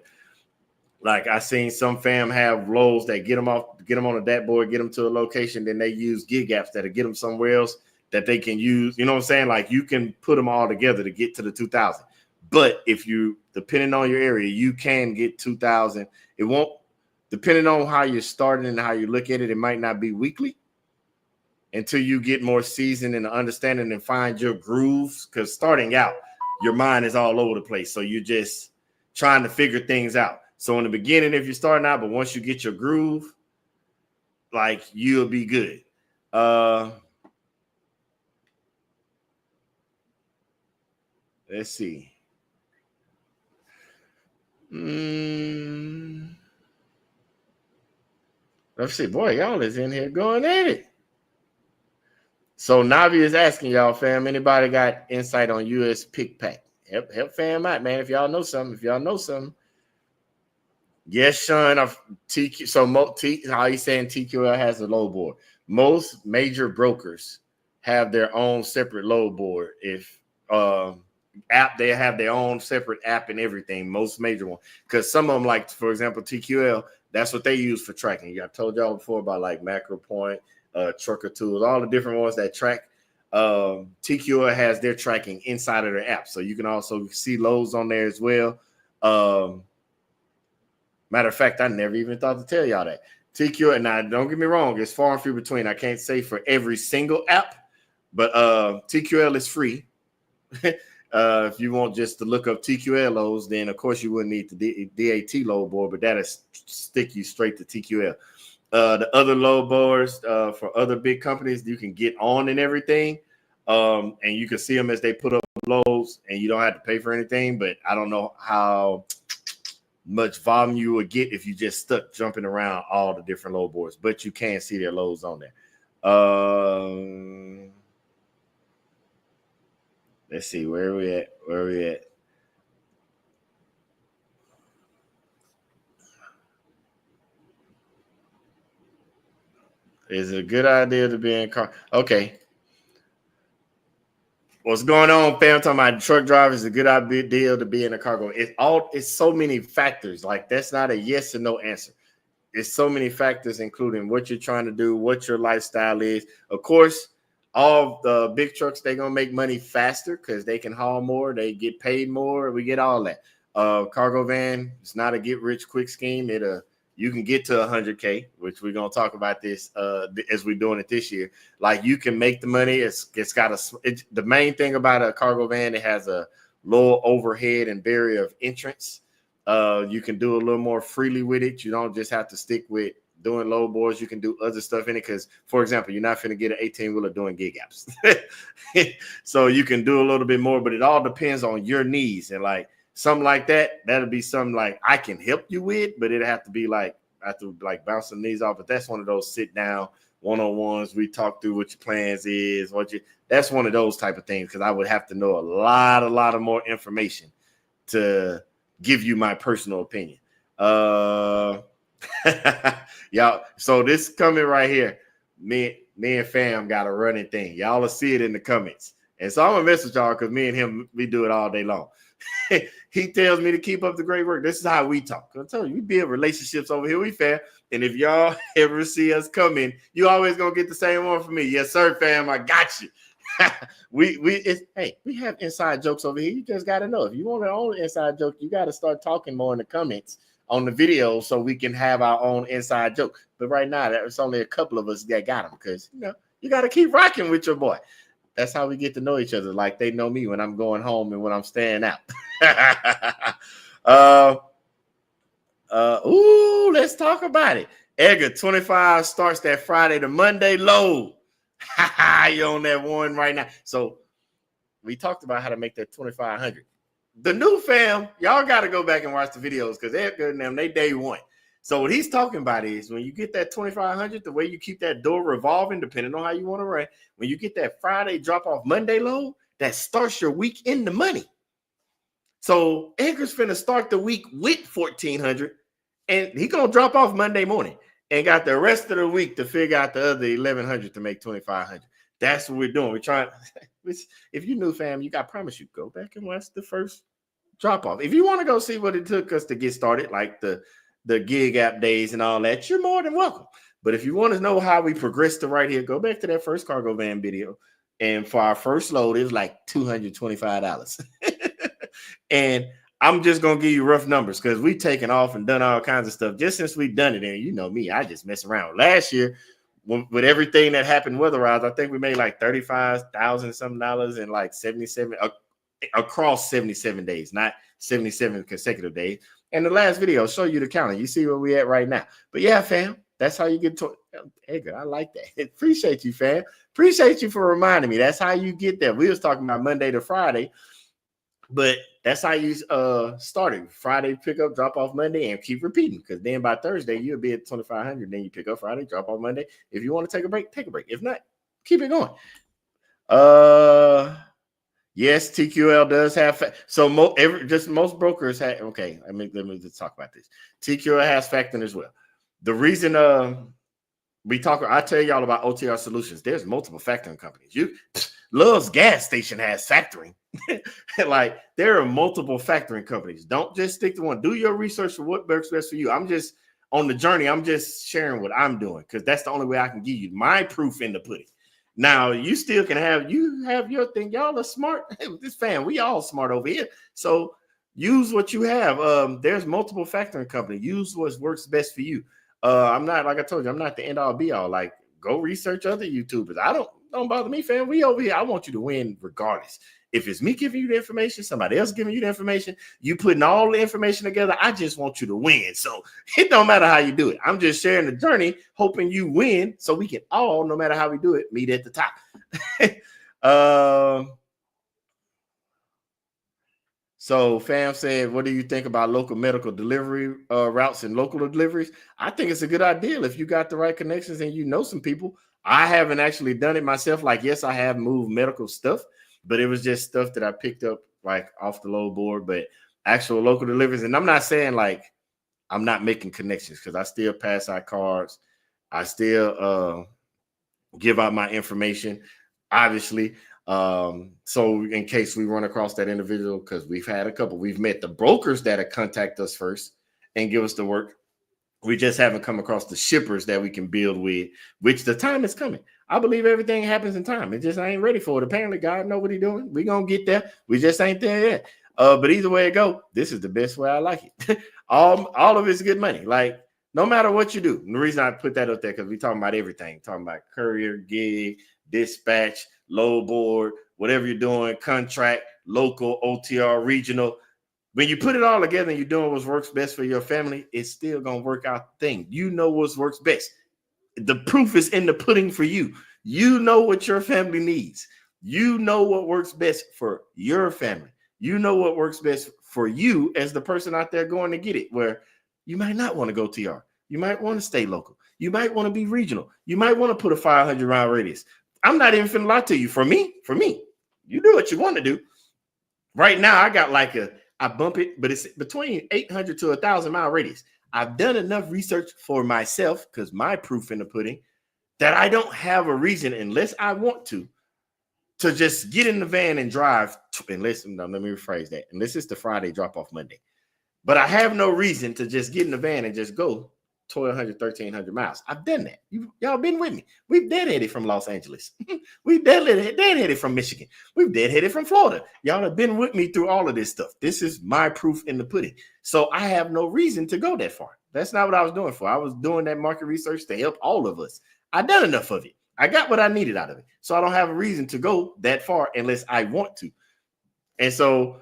Like I seen some fam have loads that get them on a dat board, get them to a location, then they use gig apps that'll get them somewhere else that they can use. You know what I'm saying? Like you can put them all together to get to the 2,000. But if you, depending on your area, you can get 2,000. It won't, depending on how you're starting and how you look at it, it might not be weekly until you get more seasoned and understanding and find your grooves. Because starting out, your mind is all over the place. So you're just trying to figure things out. So in the beginning, if you're starting out, but once you get your groove, like you'll be good. Let's see. Let's see. Boy, y'all is in here going at it. So Navi is asking y'all, fam, anybody got insight on US pick pack? Help fam out, man. If y'all know something. Yes, Sean. TQ. So how you saying TQL has a load board? Most major brokers have their own separate load board. If app, they have their own separate app and everything. Most major one, because some of them, like for example, TQL, that's what they use for tracking. I told y'all before about like Macro Point, Trucker Tools, all the different ones that track. TQL has their tracking inside of their app, so you can also see loads on there as well. Matter of fact, I never even thought to tell y'all that. TQL, now don't get me wrong, it's far and few between. I can't say for every single app, but TQL is free. If you want just to look up TQL loads, then of course you wouldn't need the DAT load board, but that'll stick you straight to TQL. The other load boards for other big companies, you can get on and everything, and you can see them as they put up loads, and you don't have to pay for anything. But I don't know how much volume you would get if you just stuck jumping around all the different load boards, but you can see their loads on there. Let's see, where are we at? Is it a good idea to be in car? Okay. What's going on, fam? I'm talking about truck drivers. A good idea to be in a cargo. It's so many factors. Like that's not a yes or no answer. It's so many factors, including what you're trying to do, what your lifestyle is. Of course, all the big trucks, they're gonna make money faster because they can haul more, they get paid more, we get all that. Cargo van, it's not a get rich quick scheme. You can get to 100K, which we're gonna talk about this as we're doing it this year. Like you can make the money. The main thing about a cargo van, it has a low overhead and barrier of entrance. You can do a little more freely with it. You don't just have to stick with doing low boards. You can do other stuff in it because, for example, you're not going to get an 18-wheeler doing gig apps. So you can do a little bit more, but it all depends on your needs. And like something like that, that'll be something like I can help you with, but it'll have to be like, I have to like bounce the knees off. But that's one of those sit down one-on-ones. We talk through what your plans is, that's one of those type of things because I would have to know a lot of more information to give you my personal opinion. Y'all, so this coming right here, me and fam got a running thing. Y'all will see it in the comments. And so I'm gonna mess with y'all because me and him, we do it all day long. He tells me to keep up the great work. This is how we talk. I tell you, we build relationships over here. We fam. And if y'all ever see us coming, you always gonna get the same one from me. Yes, sir, fam. I got you. We have inside jokes over here. You just got to know if you want your own inside joke, you got to start talking more in the comments on the video so we can have our own inside joke. But right now, there's only a couple of us that got them because you got to keep rocking with your boy. That's how we get to know each other. Like they know me when I'm going home and when I'm staying out. Let's talk about it. Edgar 25 starts that Friday to Monday load. You're on that one right now. So we talked about how to make that 2,500. The new fam, y'all got to go back and watch the videos because they're good and them. They day one. So what he's talking about is when you get that 2,500, the way you keep that door revolving, depending on how you want to run, when you get that Friday drop off Monday load, that starts your week in the money. So Edgar's finna start the week with 1,400 and he gonna drop off Monday morning and got the rest of the week to figure out the other 1,100 to make 2,500. That's what we're doing. We're trying. If you're new, fam, I promise you, go back and watch the first drop off. If you want to go see what it took us to get started, like the gig app days and all that, you're more than welcome. But if you want to know how we progressed to right here, go back to that first cargo van video. And for our first load, it was like $225. And I'm just going to give you rough numbers because we've taken off and done all kinds of stuff just since we've done it. And you know me, I just mess around. Last year, with everything that happened weather-wise, I think we made like $35,000 something and like 77 across 77 days, not 77 consecutive days. And the last video show you the counter. You see where we at right now. But yeah, fam, that's how you get to Edgar. I like that. Appreciate you, fam. Appreciate you for reminding me. That's how you get there. We was talking about Monday to Friday. But that's how you started. Friday pickup, drop off Monday, and keep repeating. Because then by Thursday, you'll be at 2,500. Then you pick up Friday, drop off Monday. If you want to take a break, take a break. If not, keep it going. Yes, TQL does have most brokers have. Okay, let me just talk about this. TQL has factoring as well. The reason I tell y'all about OTR Solutions. There's multiple factoring companies. Love's gas station has factoring. Like there are multiple factoring companies. Don't just stick to one. Do your research for what works best for you. I'm just on the journey. I'm just sharing what I'm doing because that's the only way I can give you my proof in the pudding. Now you still can have your thing. Y'all are smart. This fam, we all smart over here. So use what you have. There's multiple factoring companies. Use what works best for you. I'm not, like I told you, I'm not the end all be all. Like go research other YouTubers. Don't bother me, fam. We over here. I want you to win regardless. If it's me giving you the information, somebody else giving you the information, you putting all the information together, I just want you to win. So it don't matter how you do it. I'm just sharing the journey, hoping you win so we can all, no matter how we do it, meet at the top. So fam said, what do you think about local medical delivery routes and local deliveries? I think it's a good idea if you got the right connections and you know some people. I haven't actually done it myself. Like, yes, I have moved medical stuff, but it was just stuff that I picked up like off the load board, but actual local deliveries. And I'm not saying like I'm not making connections because I still pass out cards. I still give out my information, obviously. So in case we run across that individual, because we've had a couple, we've met the brokers that have contact us first and give us the work. We just haven't come across the shippers that we can build with, which the time is coming. I believe everything happens in time. It just I ain't ready for it. Apparently, God know what He's doing. We gonna get there. We just ain't there yet. But either way it go, this is the best way I like it. all of it's good money. Like no matter what you do. And the reason I put that up there because we talking about everything. Talking about courier, gig, dispatch, load board, whatever you're doing, contract, local, OTR, regional. When you put it all together and you're doing what works best for your family, it's still going to work out the thing. You know what works best. The proof is in the pudding for you. You know what your family needs. You know what works best for your family. You know what works best for you as the person out there going to get it, where you might not want to go TR. You might want to stay local. You might want to be regional. You might want to put a 500 round radius. I'm not even finna lie to you. For me, you do what you want to do. Right now, I got I bump it, but it's between 800 to 1,000 mile radius. I've done enough research for myself because my proof in the pudding that I don't have a reason unless I want to just get in the van and drive. Unless, no, let me rephrase that. Unless it's the Friday drop off Monday. But I have no reason to just get in the van and just go 1,200, 1,300 miles. I've done that. Y'all been with me. We've deadheaded from Los Angeles. We've deadheaded from Michigan. We've deadheaded from Florida. Y'all have been with me through all of this stuff. This is my proof in the pudding. So I have no reason to go that far. That's not what I was doing for. I was doing that market research to help all of us. I done enough of it. I got what I needed out of it. So I don't have a reason to go that far unless I want to. And so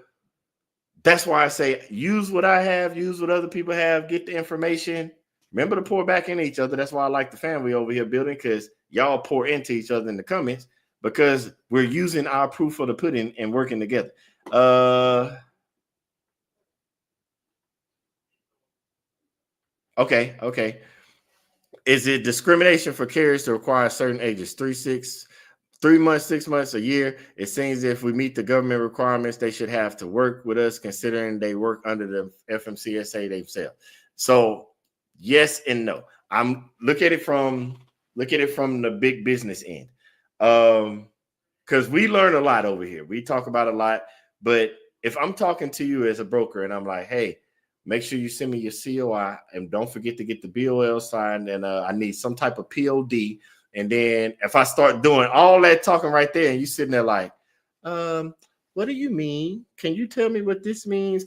that's why I say use what I have, use what other people have, get the information. Remember to pour back into each other. That's why I like the family over here building, because y'all pour into each other in the comments because we're using our proof of the pudding and working together. Okay. Is it discrimination for carriers to require certain ages? 3 months, 6 months, a year? It seems if we meet the government requirements, they should have to work with us, considering they work under the FMCSA themselves. So yes and no. I'm look at it from the big business end. Because we learn a lot over here. We talk about a lot, but if I'm talking to you as a broker and I'm like, hey, make sure you send me your COI and don't forget to get the BOL signed, and I need some type of POD. And then if I start doing all that talking right there and you sitting there like, what do you mean? Can you tell me what this means?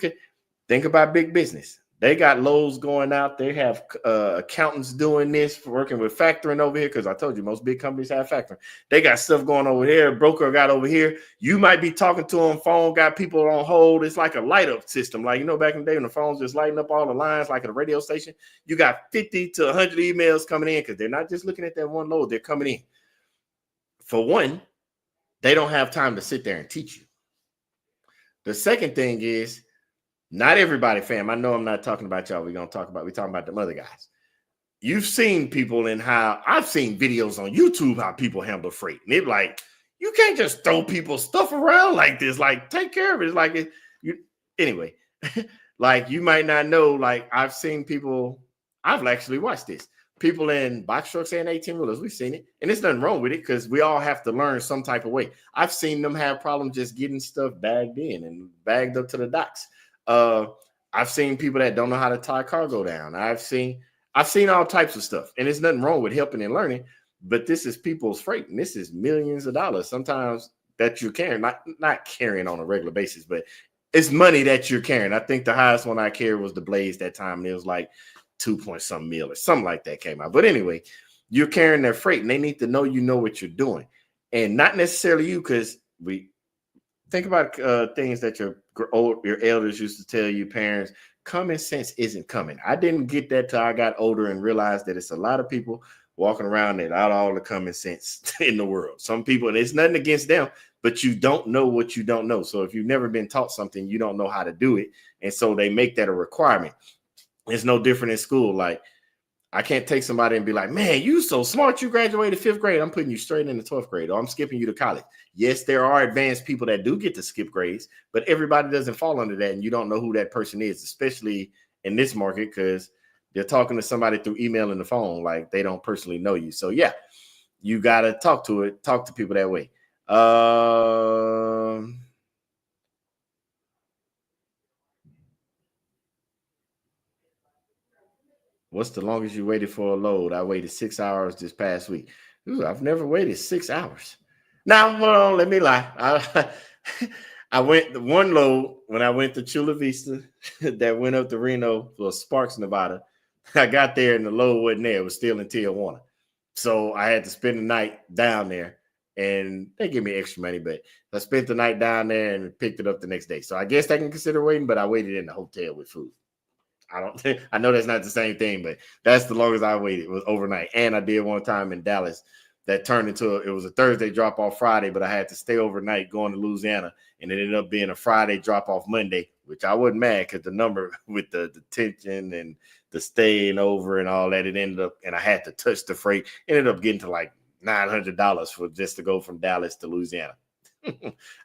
Think about big business. They got loads going out. They have accountants doing this, working with factoring over here, because I told you most big companies have factoring. They got stuff going over here. Broker got over here. You might be talking to them, phone got people on hold. It's like a light up system. Like, back in the day when the phones just lighting up all the lines like at a radio station, you got 50 to 100 emails coming in because they're not just looking at that one load. They're coming in. For one, they don't have time to sit there and teach you. The second thing is, not everybody, fam. I know I'm not talking about y'all. We're talking about the other guys. You've seen people and how I've seen videos on YouTube how people handle freight. And it's like, you can't just throw people's stuff around like this. Like, take care of it. It's like anyway, like you might not know, like I've seen people, I've actually watched this. People in box trucks and 18-wheelers, we've seen it. And there's nothing wrong with it because we all have to learn some type of way. I've seen them have problems just getting stuff bagged in and bagged up to the docks. I've seen people that don't know how to tie cargo down. I've seen all types of stuff, and there's nothing wrong with helping and learning, but this is people's freight, and this is millions of dollars sometimes that you're carrying, not carrying on a regular basis, but it's money that you're carrying. I think the highest one I carried was the Blaze that time, and it was like 2-point-some mil or something like that came out. But anyway, you're carrying their freight, and they need to know you know what you're doing, and not necessarily you, because we think about things that your elders used to tell you, parents. Common sense isn't coming. I didn't get that till I got older and realized that it's a lot of people walking around without all the common sense in the world. Some people, and it's nothing against them, but you don't know what you don't know. So if you've never been taught something, you don't know how to do it. And so they make that a requirement. It's no different in school. Like, I can't take somebody and be like, man, you so smart. You graduated 5th grade. I'm putting you straight into 12th grade, or I'm skipping you to college. Yes, there are advanced people that do get to skip grades, but everybody doesn't fall under that. And you don't know who that person is, especially in this market, because they're talking to somebody through email and the phone. Like, they don't personally know you. So yeah, you got to talk to people that way. What's the longest you waited for a load? I waited 6 hours this past week. Ooh, I've never waited 6 hours. Now, hold on, let me lie. I went the one load when I went to Chula Vista that went up to Reno for Sparks, Nevada. I got there and the load wasn't there. It was still in Tijuana. So I had to spend the night down there and they give me extra money, but I spent the night down there and picked it up the next day. So I guess they can consider waiting, but I waited in the hotel with food. I don't think I know that's not the same thing, but that's the longest I waited was overnight. And I did one time in Dallas that turned into it was a Thursday drop off Friday, but I had to stay overnight going to Louisiana, and it ended up being a Friday drop off Monday, which I wasn't mad because the number with the tension and the staying over and all that, it ended up, and I had to touch the freight, ended up getting to like $900 for just to go from Dallas to Louisiana.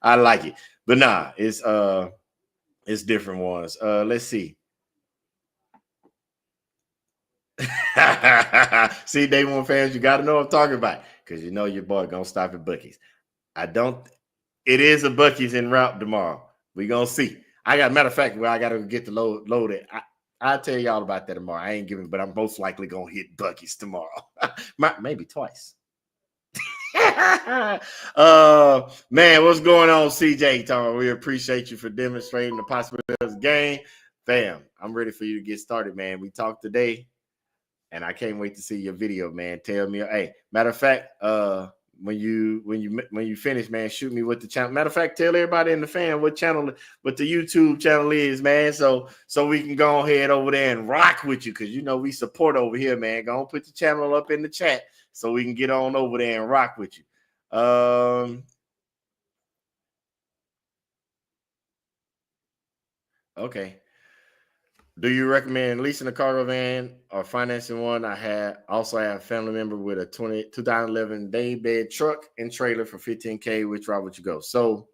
I like it, but nah, it's different ones. Let's see. See, day one fans, you got to know what I'm talking about because you know your boy gonna stop at Buc-ee's. I don't. It is a Buc-ee's en route tomorrow. We gonna see. I got matter of fact where I got to get the loaded. I'll tell y'all about that tomorrow. I ain't giving, but I'm most likely gonna hit Buc-ee's tomorrow. Maybe twice. Man, what's going on, CJ? Tom, we appreciate you for demonstrating the possibility of this game. Fam, I'm ready for you to get started, man. We talked today. And I can't wait to see your video, man. Tell me, hey, matter of fact, when you finish, man, shoot me with the channel. Matter of fact, tell everybody in the fan what the YouTube channel is, man. So we can go ahead over there and rock with you because you know we support over here, man. Go on, put the channel up in the chat so we can get on over there and rock with you. Okay. Do you recommend leasing a cargo van or financing one? I have a family member with a 2011 daybed truck and trailer for $15K. Which route would you go? So,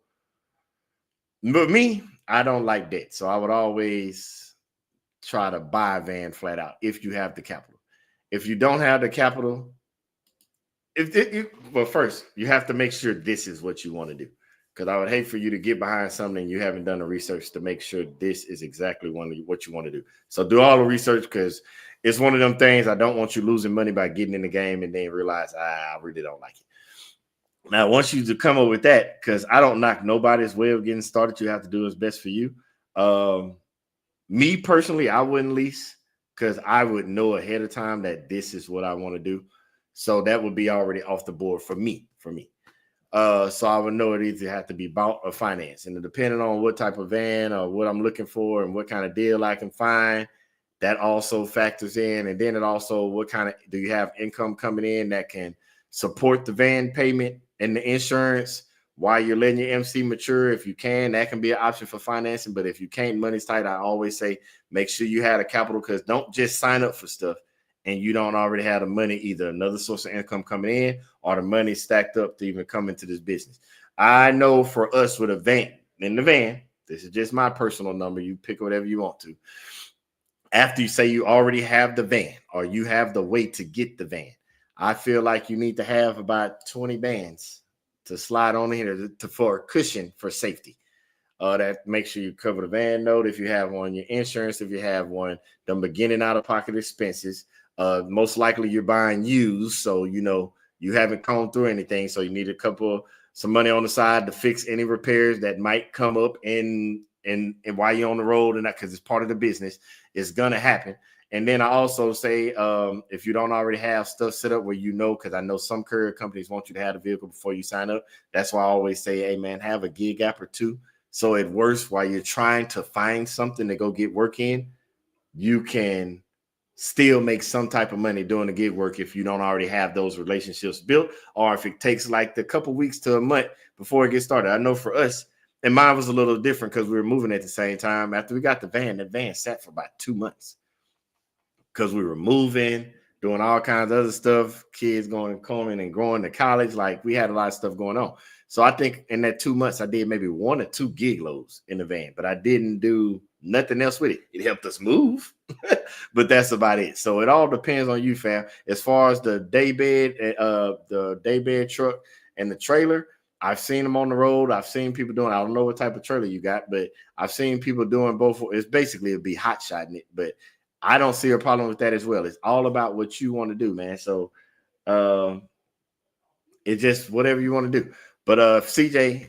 but me, I don't like debt. So I would always try to buy a van flat out if you have the capital. If you don't have the capital, well, first, you have to make sure this is what you want to do. Because I would hate for you to get behind something you haven't done the research to make sure this is exactly what you want to do. So do all the research because it's one of them things I don't want you losing money by getting in the game and then realize I really don't like it. Now, once you come up with that, because I don't knock nobody's way of getting started, you have to do what's best for you. Me personally, I wouldn't lease because I would know ahead of time that this is what I want to do. So that would be already off the board for me. So I would know it either have to be bought or financed. And depending on what type of van or what I'm looking for and what kind of deal I can find, that also factors in. And then it also, what kind of, do you have income coming in that can support the van payment and the insurance while you're letting your MC mature? If you can, that can be an option for financing. But if you can't, money's tight, I always say, make sure you have a capital because don't just sign up for stuff and you don't already have the money, either another source of income coming in or the money stacked up to even come into this business. I know for us with a van, in the van, this is just my personal number. You pick whatever you want to. After you say you already have the van or you have the way to get the van, I feel like you need to have about 20 bands to slide on here for a cushion for safety. That makes sure you cover the van note if you have one, your insurance if you have one, the beginning out-of-pocket expenses. Most likely you're buying used, so you know you haven't combed through anything, so you need some money on the side to fix any repairs that might come up and while you're on the road, and that because it's part of the business, it's gonna happen. And then I also say, if you don't already have stuff set up where you know, because I know some courier companies want you to have the vehicle before you sign up. That's why I always say, hey man, have a gig app or two. So it works while you're trying to find something to go get work in. You can still make some type of money doing the gig work if you don't already have those relationships built, or if it takes like a couple weeks to a month before it gets started. I know for us, and mine was a little different because we were moving at the same time. After we got the van sat for about 2 months because we were moving, doing all kinds of other stuff, kids coming and growing to college. Like we had a lot of stuff going on. So I think in that 2 months, I did maybe 1 or 2 gig loads in the van, but I didn't do nothing else with it. It helped us move, but that's about it. So it all depends on you, fam. As far as the daybed truck and the trailer, I've seen them on the road. I've seen people doing. I don't know what type of trailer you got, but I've seen people doing both. It's basically it'd be hot shotting it, but I don't see a problem with that as well. It's all about what you want to do, man. So it's just whatever you want to do. But CJ,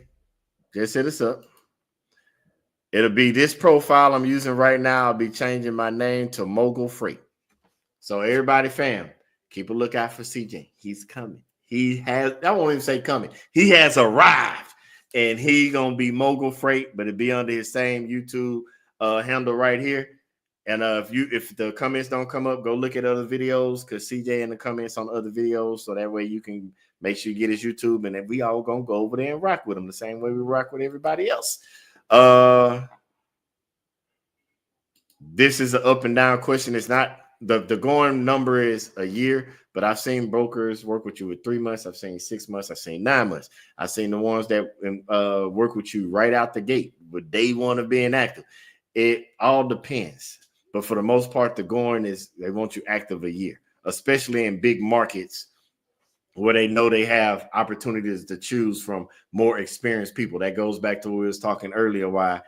just hit us up. It'll be this profile I'm using right now. I'll be changing my name to Mogul Freight. So everybody, fam, keep a lookout for CJ. He's coming. He has, I won't even say coming. He has arrived. And he gonna be Mogul Freight, but it'll be under his same YouTube handle right here. And if the comments don't come up, go look at other videos because CJ in the comments on other videos, so that way you can make sure you get his YouTube, and then we all gonna go over there and rock with him the same way we rock with everybody else. This is an up and down question. It's not the going number is a year, but I've seen brokers work with you with 3 months. I've seen 6 months. I've seen 9 months. I've seen the ones that work with you right out the gate with day one of being active. It all depends. But for the most part, the going is they want you active a year, especially in big markets where they know they have opportunities to choose from more experienced people. That goes back to what we was talking earlier, why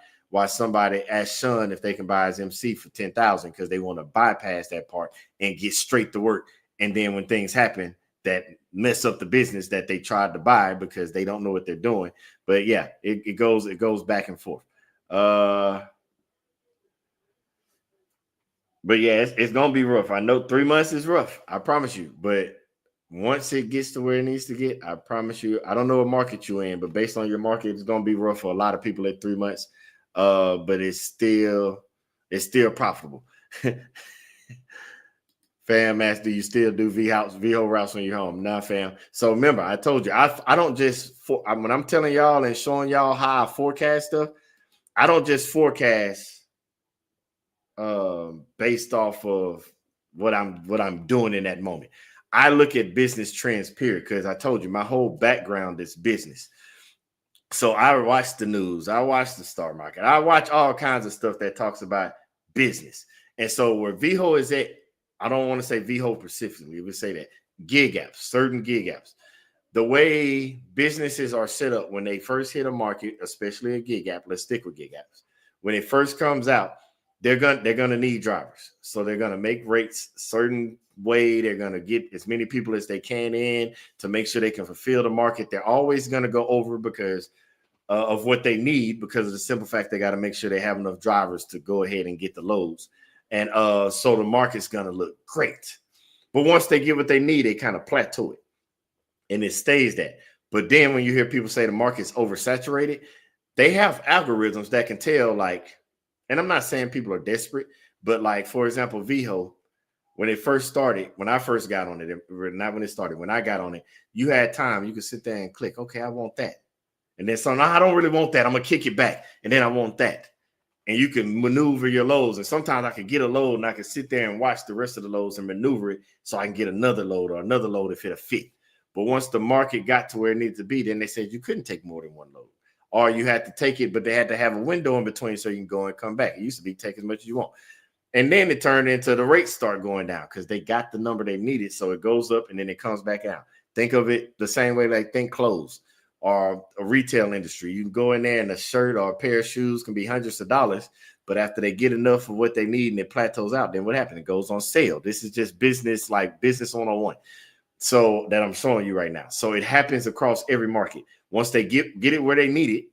somebody asked Sean if they can buy his MC for $10,000 because they want to bypass that part and get straight to work. And then when things happen that mess up the business that they tried to buy because they don't know what they're doing. But yeah, it goes back and forth. But yeah, it's gonna be rough. I know 3 months is rough. I promise you. But once it gets to where it needs to get, I promise you. I don't know what market you're in, but based on your market, it's gonna be rough for a lot of people at 3 months. But it's still profitable. Fam asked, do you still do VO routes when you're home? Nah, fam. So remember, I told you, I don't just when I'm telling y'all and showing y'all how I forecast stuff, I don't just forecast based off of what I'm doing in that moment. I look at business trends, period, because I told you my whole background is business. So I watch the news, I watch the stock market, I watch all kinds of stuff that talks about business. And so where VHO is at, I don't want to say VHO specifically, we would say that gig apps, certain gig apps. The way businesses are set up when they first hit a market, especially a gig app, let's stick with gig apps. When it first comes out, they're gonna need drivers. So they're gonna make rates a certain way. They're gonna get as many people as they can in to make sure they can fulfill the market. They're always gonna go over because of what they need, because of the simple fact they got to make sure they have enough drivers to go ahead and get the loads. And so the market's gonna look great. But once they get what they need, they kind of plateau it. And it stays that. But then when you hear people say the market's oversaturated, they have algorithms that can tell, like, and I'm not saying people are desperate, but like, for example, VHO, when it first started, when I first got on it, not when it started, when I got on it, you had time. You could sit there and click, okay, I want that. And then so now I don't really want that. I'm going to kick it back. And then I want that. And you can maneuver your loads. And sometimes I can get a load and I can sit there and watch the rest of the loads and maneuver it so I can get another load or another load if it'll fit. But once the market got to where it needed to be, then they said you couldn't take more than one load. Or you had to take it, but they had to have a window in between so you can go and come back. It used to be take as much as you want. And then it turned into the rates start going down because they got the number they needed. So it goes up and then it comes back out. Think of it the same way like think clothes or a retail industry. You can go in there and a shirt or a pair of shoes can be hundreds of dollars. But after they get enough of what they need and it plateaus out, then what happens? It goes on sale. This is just business, like business 101. So that I'm showing you right now. So it happens across every market. Once they get it where they need it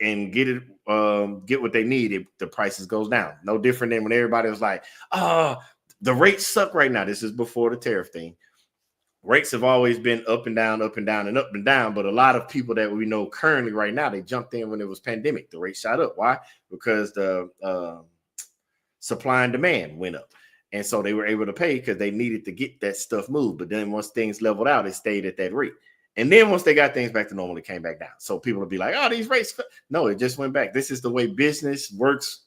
and get what they need, the prices goes down. No different than when everybody was like, the rates suck right now. This is before the tariff thing. Rates have always been up and down, up and down, and up and down. But a lot of people that we know currently right now, they jumped in when it was pandemic. The rate shot up. Why? Because the supply and demand went up. And so they were able to pay because they needed to get that stuff moved. But then once things leveled out, it stayed at that rate. And then once they got things back to normal, it came back down. So people will be like, oh, these rates. No, it just went back. This is the way business works,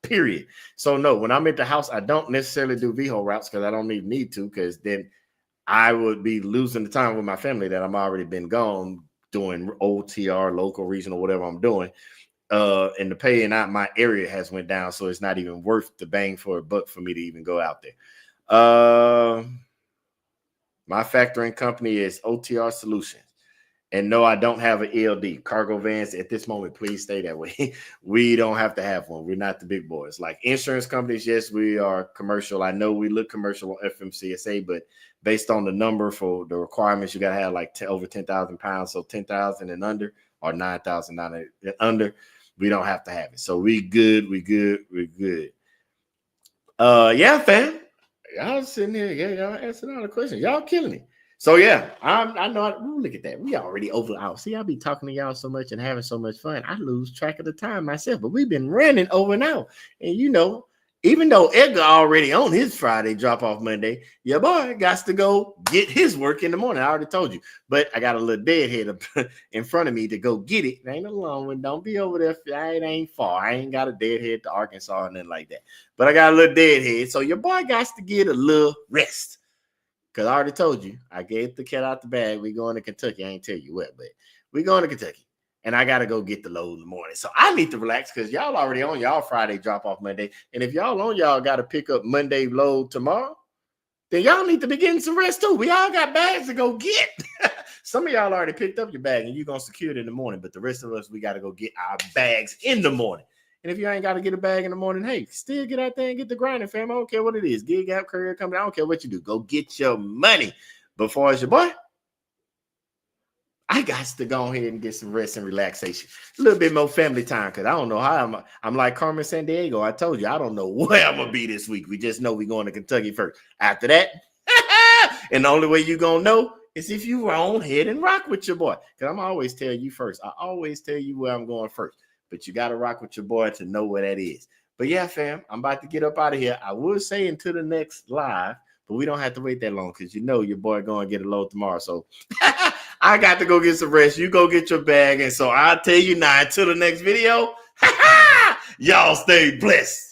period. So no, when I'm at the house, I don't necessarily do VHO routes because I don't need to, because then I would be losing the time with my family that I'm already been gone doing OTR, local, regional, whatever I'm doing. And the pay in my area has went down, so it's not even worth the bang for a buck for me to even go out there. My factoring company is OTR Solutions. And no, I don't have an ELD. Cargo vans at this moment, please stay that way. We don't have to have one. We're not the big boys. Like insurance companies, yes, we are commercial. I know we look commercial on FMCSA, but based on the number for the requirements, you got to have like over 10,000 pounds. So 10,000 and under or 9,000 and under, we don't have to have it. So we good. Yeah, fam. Y'all sitting here, yeah, y'all answering all the questions. Y'all killing it. So yeah, I know. Look at that. We already over out. See, I be talking to y'all so much and having so much fun. I lose track of the time myself. But we've been running over and out. And you know, even though Edgar already on his Friday drop off Monday, your boy got to go get his work in the morning. I already told you. But I got a little deadhead up in front of me to go get it. It ain't a long one. Don't be over there. It ain't far. I ain't got a deadhead to Arkansas or nothing like that. But I got a little deadhead. So your boy got to get a little rest. Because I already told you, I gave the cat out the bag. We going to Kentucky. I ain't tell you what, but we going to Kentucky. And I got to go get the load in the morning. So I need to relax because y'all already on y'all Friday drop off Monday. And if y'all on y'all got to pick up Monday load tomorrow, then y'all need to be getting some rest too. We all got bags to go get. Some of y'all already picked up your bag and you're going to secure it in the morning. But the rest of us, we got to go get our bags in the morning. And if you ain't got to get a bag in the morning, hey, still get out there and get the grinding, fam. I don't care what it is. Gig app, career company. I don't care what you do. Go get your money. But far as your boy, I got to go ahead and get some rest and relaxation. A little bit more family time because I don't know how I'm like Carmen Sandiego. I told you, I don't know where I'm going to be this week. We just know we're going to Kentucky first. After that, and the only way you're going to know is if you on head and rock with your boy. Because I'm always tell you first. I always tell you where I'm going first. But you got to rock with your boy to know where that is. But yeah, fam, I'm about to get up out of here. I would say until the next live, but we don't have to wait that long because you know your boy going to get a load tomorrow. So I got to go get some rest. You go get your bag. And so I'll tell you now, until the next video, y'all stay blessed.